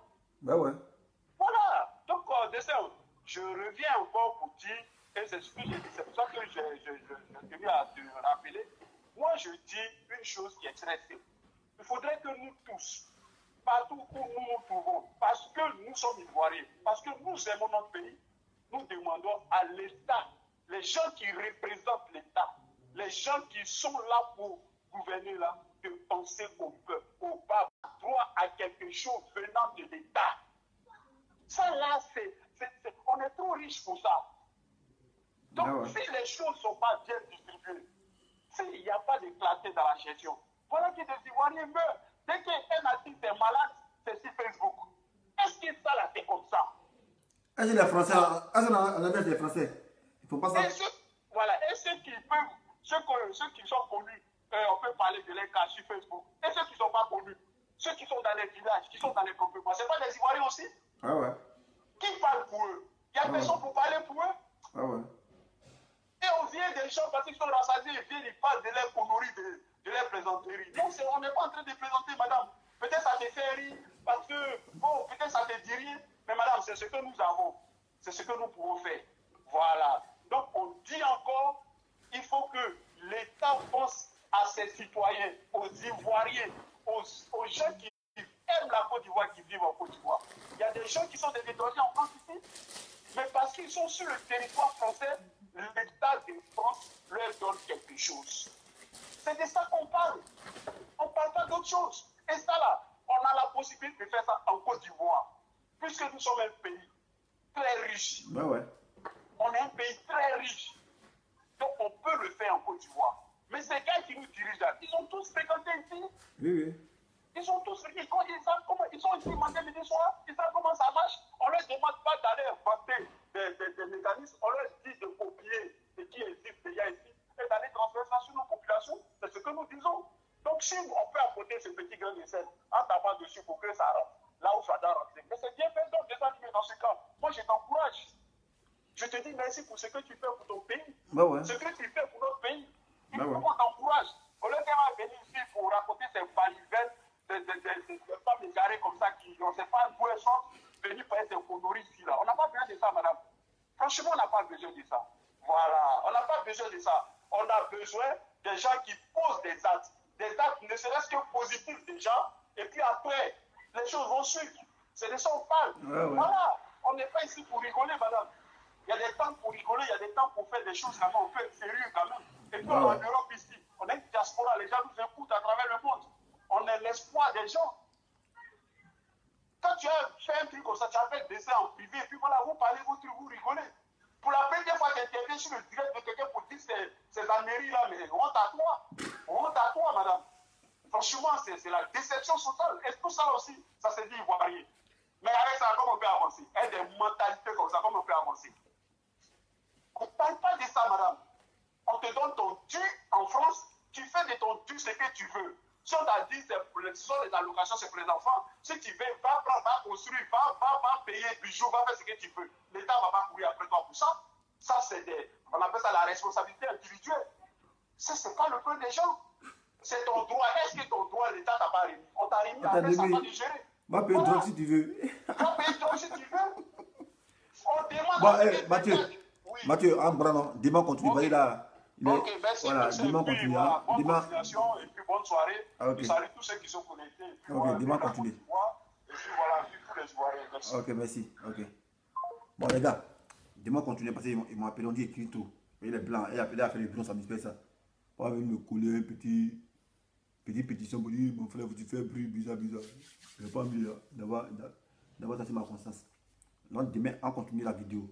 Ben ouais. Voilà. Donc, je reviens encore pour dire, et c'est ce que j'ai dit, c'est pour ça que je tenais à te rappeler. Moi, je dis une chose qui est très simple. Il faudrait que nous tous, partout où nous nous trouvons, parce que nous sommes Ivoiriens, parce que nous aimons notre pays, nous demandons à l'État, les gens qui représentent l'État, les gens qui sont là pour gouverner là, de penser au peuple, au peuple, droit à quelque chose venant de l'État. Ça là, on est trop riche pour ça. Donc, Ah ouais. si les choses ne sont pas bien distribuées, s'il n'y a pas de clarté dans la gestion, voilà que des Ivoiriens meurent. Dès qu'un artiste est malade, c'est sur Facebook. Est-ce que ça là, c'est comme ça? Est-ce que les Français, est-ce qu'on a des Français? Il ne faut pas ça. Et ceux qui peuvent, ceux qui sont connus, on peut parler de les cas sur Facebook. Et ceux qui ne sont pas connus, ceux qui sont dans les villages, qui sont dans les campements, ce n'est pas des Ivoiriens aussi? Ah ouais. Qui parle pour eux? Il n'y a personne pour parler pour eux? Ah ouais. Et on vient des gens parce qu'ils sont rassasiés, ils viennent, ils parlent de leur conneries, de leur plaisanterie. Donc on n'est pas en train de plaisanter, madame. Peut-être ça te fait rire, parce que, bon, peut-être ça te dit rien, mais madame, c'est ce que nous avons. C'est ce que nous pouvons faire. Voilà. Donc on dit encore, il faut que l'État pense à ses citoyens, aux Ivoiriens, aux gens qui vivent, aiment la Côte d'Ivoire qui vivent en Côte d'Ivoire. Il y a des gens qui sont des étrangers en France ici, mais parce qu'ils sont sur le territoire français, l'État de France leur donne quelque chose. C'est de ça qu'on parle. On ne parle pas d'autre chose. Et ça là, on a la possibilité de faire ça en Côte d'Ivoire, puisque nous sommes un pays très riche. Ben ouais. On est un pays très riche. Donc on peut le faire en Côte d'Ivoire. Mais ces gars qui nous dirigent là, ils ont tous fréquenté ici. Oui, oui. Ils sont tous riches. Ils savent comment, ils sont ici matin, midi, soir. Ils savent comment ça marche. On ne leur demande pas d'aller inventer des mécanismes. On leur dit de copier ce qui existe déjà ici et d'aller transférer ça sur nos populations. C'est ce que nous disons. Donc si on peut apporter ce petit grain de sel en tapant dessus pour que ça rentre là où ça doit rentrer. Mais c'est bien fait, donc désanimé dans ce cas. Moi je t'encourage. Je te dis merci pour ce que tu fais pour ton pays. Ben ouais. Ce que tu fais pour notre pays. Il Ben faut ouais. qu'on t'encourage. Au lieu qu'elle va venir ici pour raconter ses balivettes, des femmes égarées comme ça qui, on ne sait pas d'où elles sont, venir faire ses conneries ici là. On n'a pas besoin de ça, madame. Franchement, on n'a pas besoin de ça. Voilà, on n'a pas besoin de ça. On a besoin des gens qui posent des actes ne serait-ce que positifs déjà, et puis après, les choses vont suivre. C'est de ça qu'on parle. Ouais, ouais. Voilà, on n'est pas ici pour rigoler, madame. Il y a des temps pour rigoler, il y a des temps pour faire des choses quand même, on peut être sérieux quand même. Et puis on est en Europe ici, on est une diaspora, les gens nous écoutent à travers le monde. On est l'espoir des gens. Quand tu as fait un truc comme ça, tu as fait le dessin en privé, et puis voilà, vous parlez votre truc, vous rigolez. Pour la première fois que tu interviens sur le direct de quelqu'un pour dire ces âneries-là, mais honte à toi. Honte à toi, madame. Franchement, c'est la déception totale. Et tout ça aussi, ça se dit ivoirien. Mais avec ça, comment on peut avancer? Et des mentalités comme ça, comment on peut avancer? On ne parle pas de ça, madame. On te donne ton dû en France, tu fais de ton dû ce que tu veux. Si on t'a dit ce sont les allocations, c'est pour les enfants, si tu veux, va prendre, va construire, va payer bijoux, va faire ce que tu veux. L'État ne va pas courir après toi pour ça. Ça, on appelle ça la responsabilité individuelle. Ça, c'est pas le peu des gens. C'est ton droit. Est-ce que ton droit, l'État t'a pas remis? On t'a remis, après ça va digérer. Va payer drogue si tu veux. Va payer drogue si tu veux. On demande Bon, à ce que Mathieu, oui. Mathieu, en brano, demain continue. Ok. Là. Ok, merci. Voilà, demain Puis, continue. voilà, bonne Demain. continuation et puis bonne soirée. Ah, ok. Je salue tous ceux qui sont connectés. Et puis, Ok, voilà, demain vive la continue. Côte d'Ivoire. Et puis voilà, vive tous les Ivoiriens. Merci. Ok, merci. Ok. Bon, les gars, demain continue parce qu'ils m'ont appelé, on dit écrit tout. Et les blancs, il a fait les blancs, ça me fait ça. On va venir me coller un petit pétition pour dire, mon frère, vous faites un bruit bizarre. Je n'ai pas envie d'avoir ça ma conscience. Donc, demain, on continue la vidéo.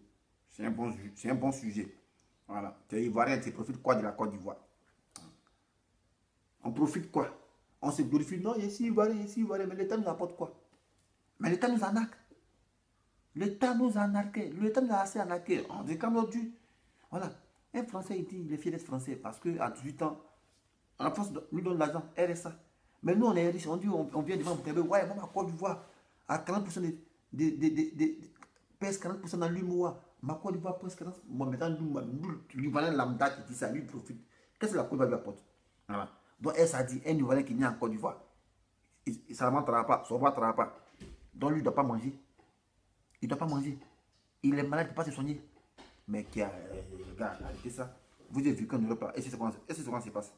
C'est un bon sujet. Voilà. Tu es ivoirien, tu profites quoi de la Côte d'Ivoire? On profite quoi? On se glorifie. Non, ici ivoirien, mais l'État nous apporte quoi? Mais l'État nous arnaque. L'État nous a arnaqué. L'État nous a assez arnaqué. On dit comme l'autre Dieu. Voilà. Un Français, il est fier d'être Français parce qu'à 18 ans, en France, nous donne l'argent, RSA. Mais nous, on est riches. On dit, on vient devant vous. Ouais, même à Côte d'Ivoire, à 40% pèse 40% dans l'UMOA. Ma Côte d'Ivoire pèse 40%. Moi, maintenant, nous, l'Ivoirien lambda qui dit ça, lui, il profite. Qu'est-ce que la Côte d'Ivoire lui apporte? Voilà. Donc, elle s'est dit, un Ivoirien qui naît en Côte d'Ivoire, ça ne rentrera pas, ça ne rentrera pas. Donc, lui, il ne doit pas manger. Il ne doit pas manger. Il est malade, il ne peut pas se soigner. Mais qui a, gars, arrêtez ça. Vous avez vu qu'en Europe, là, et c'est comment ça se passe.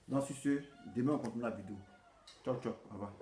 Donc, sur ce, demain, on continue la vidéo. Ciao, ciao, au revoir.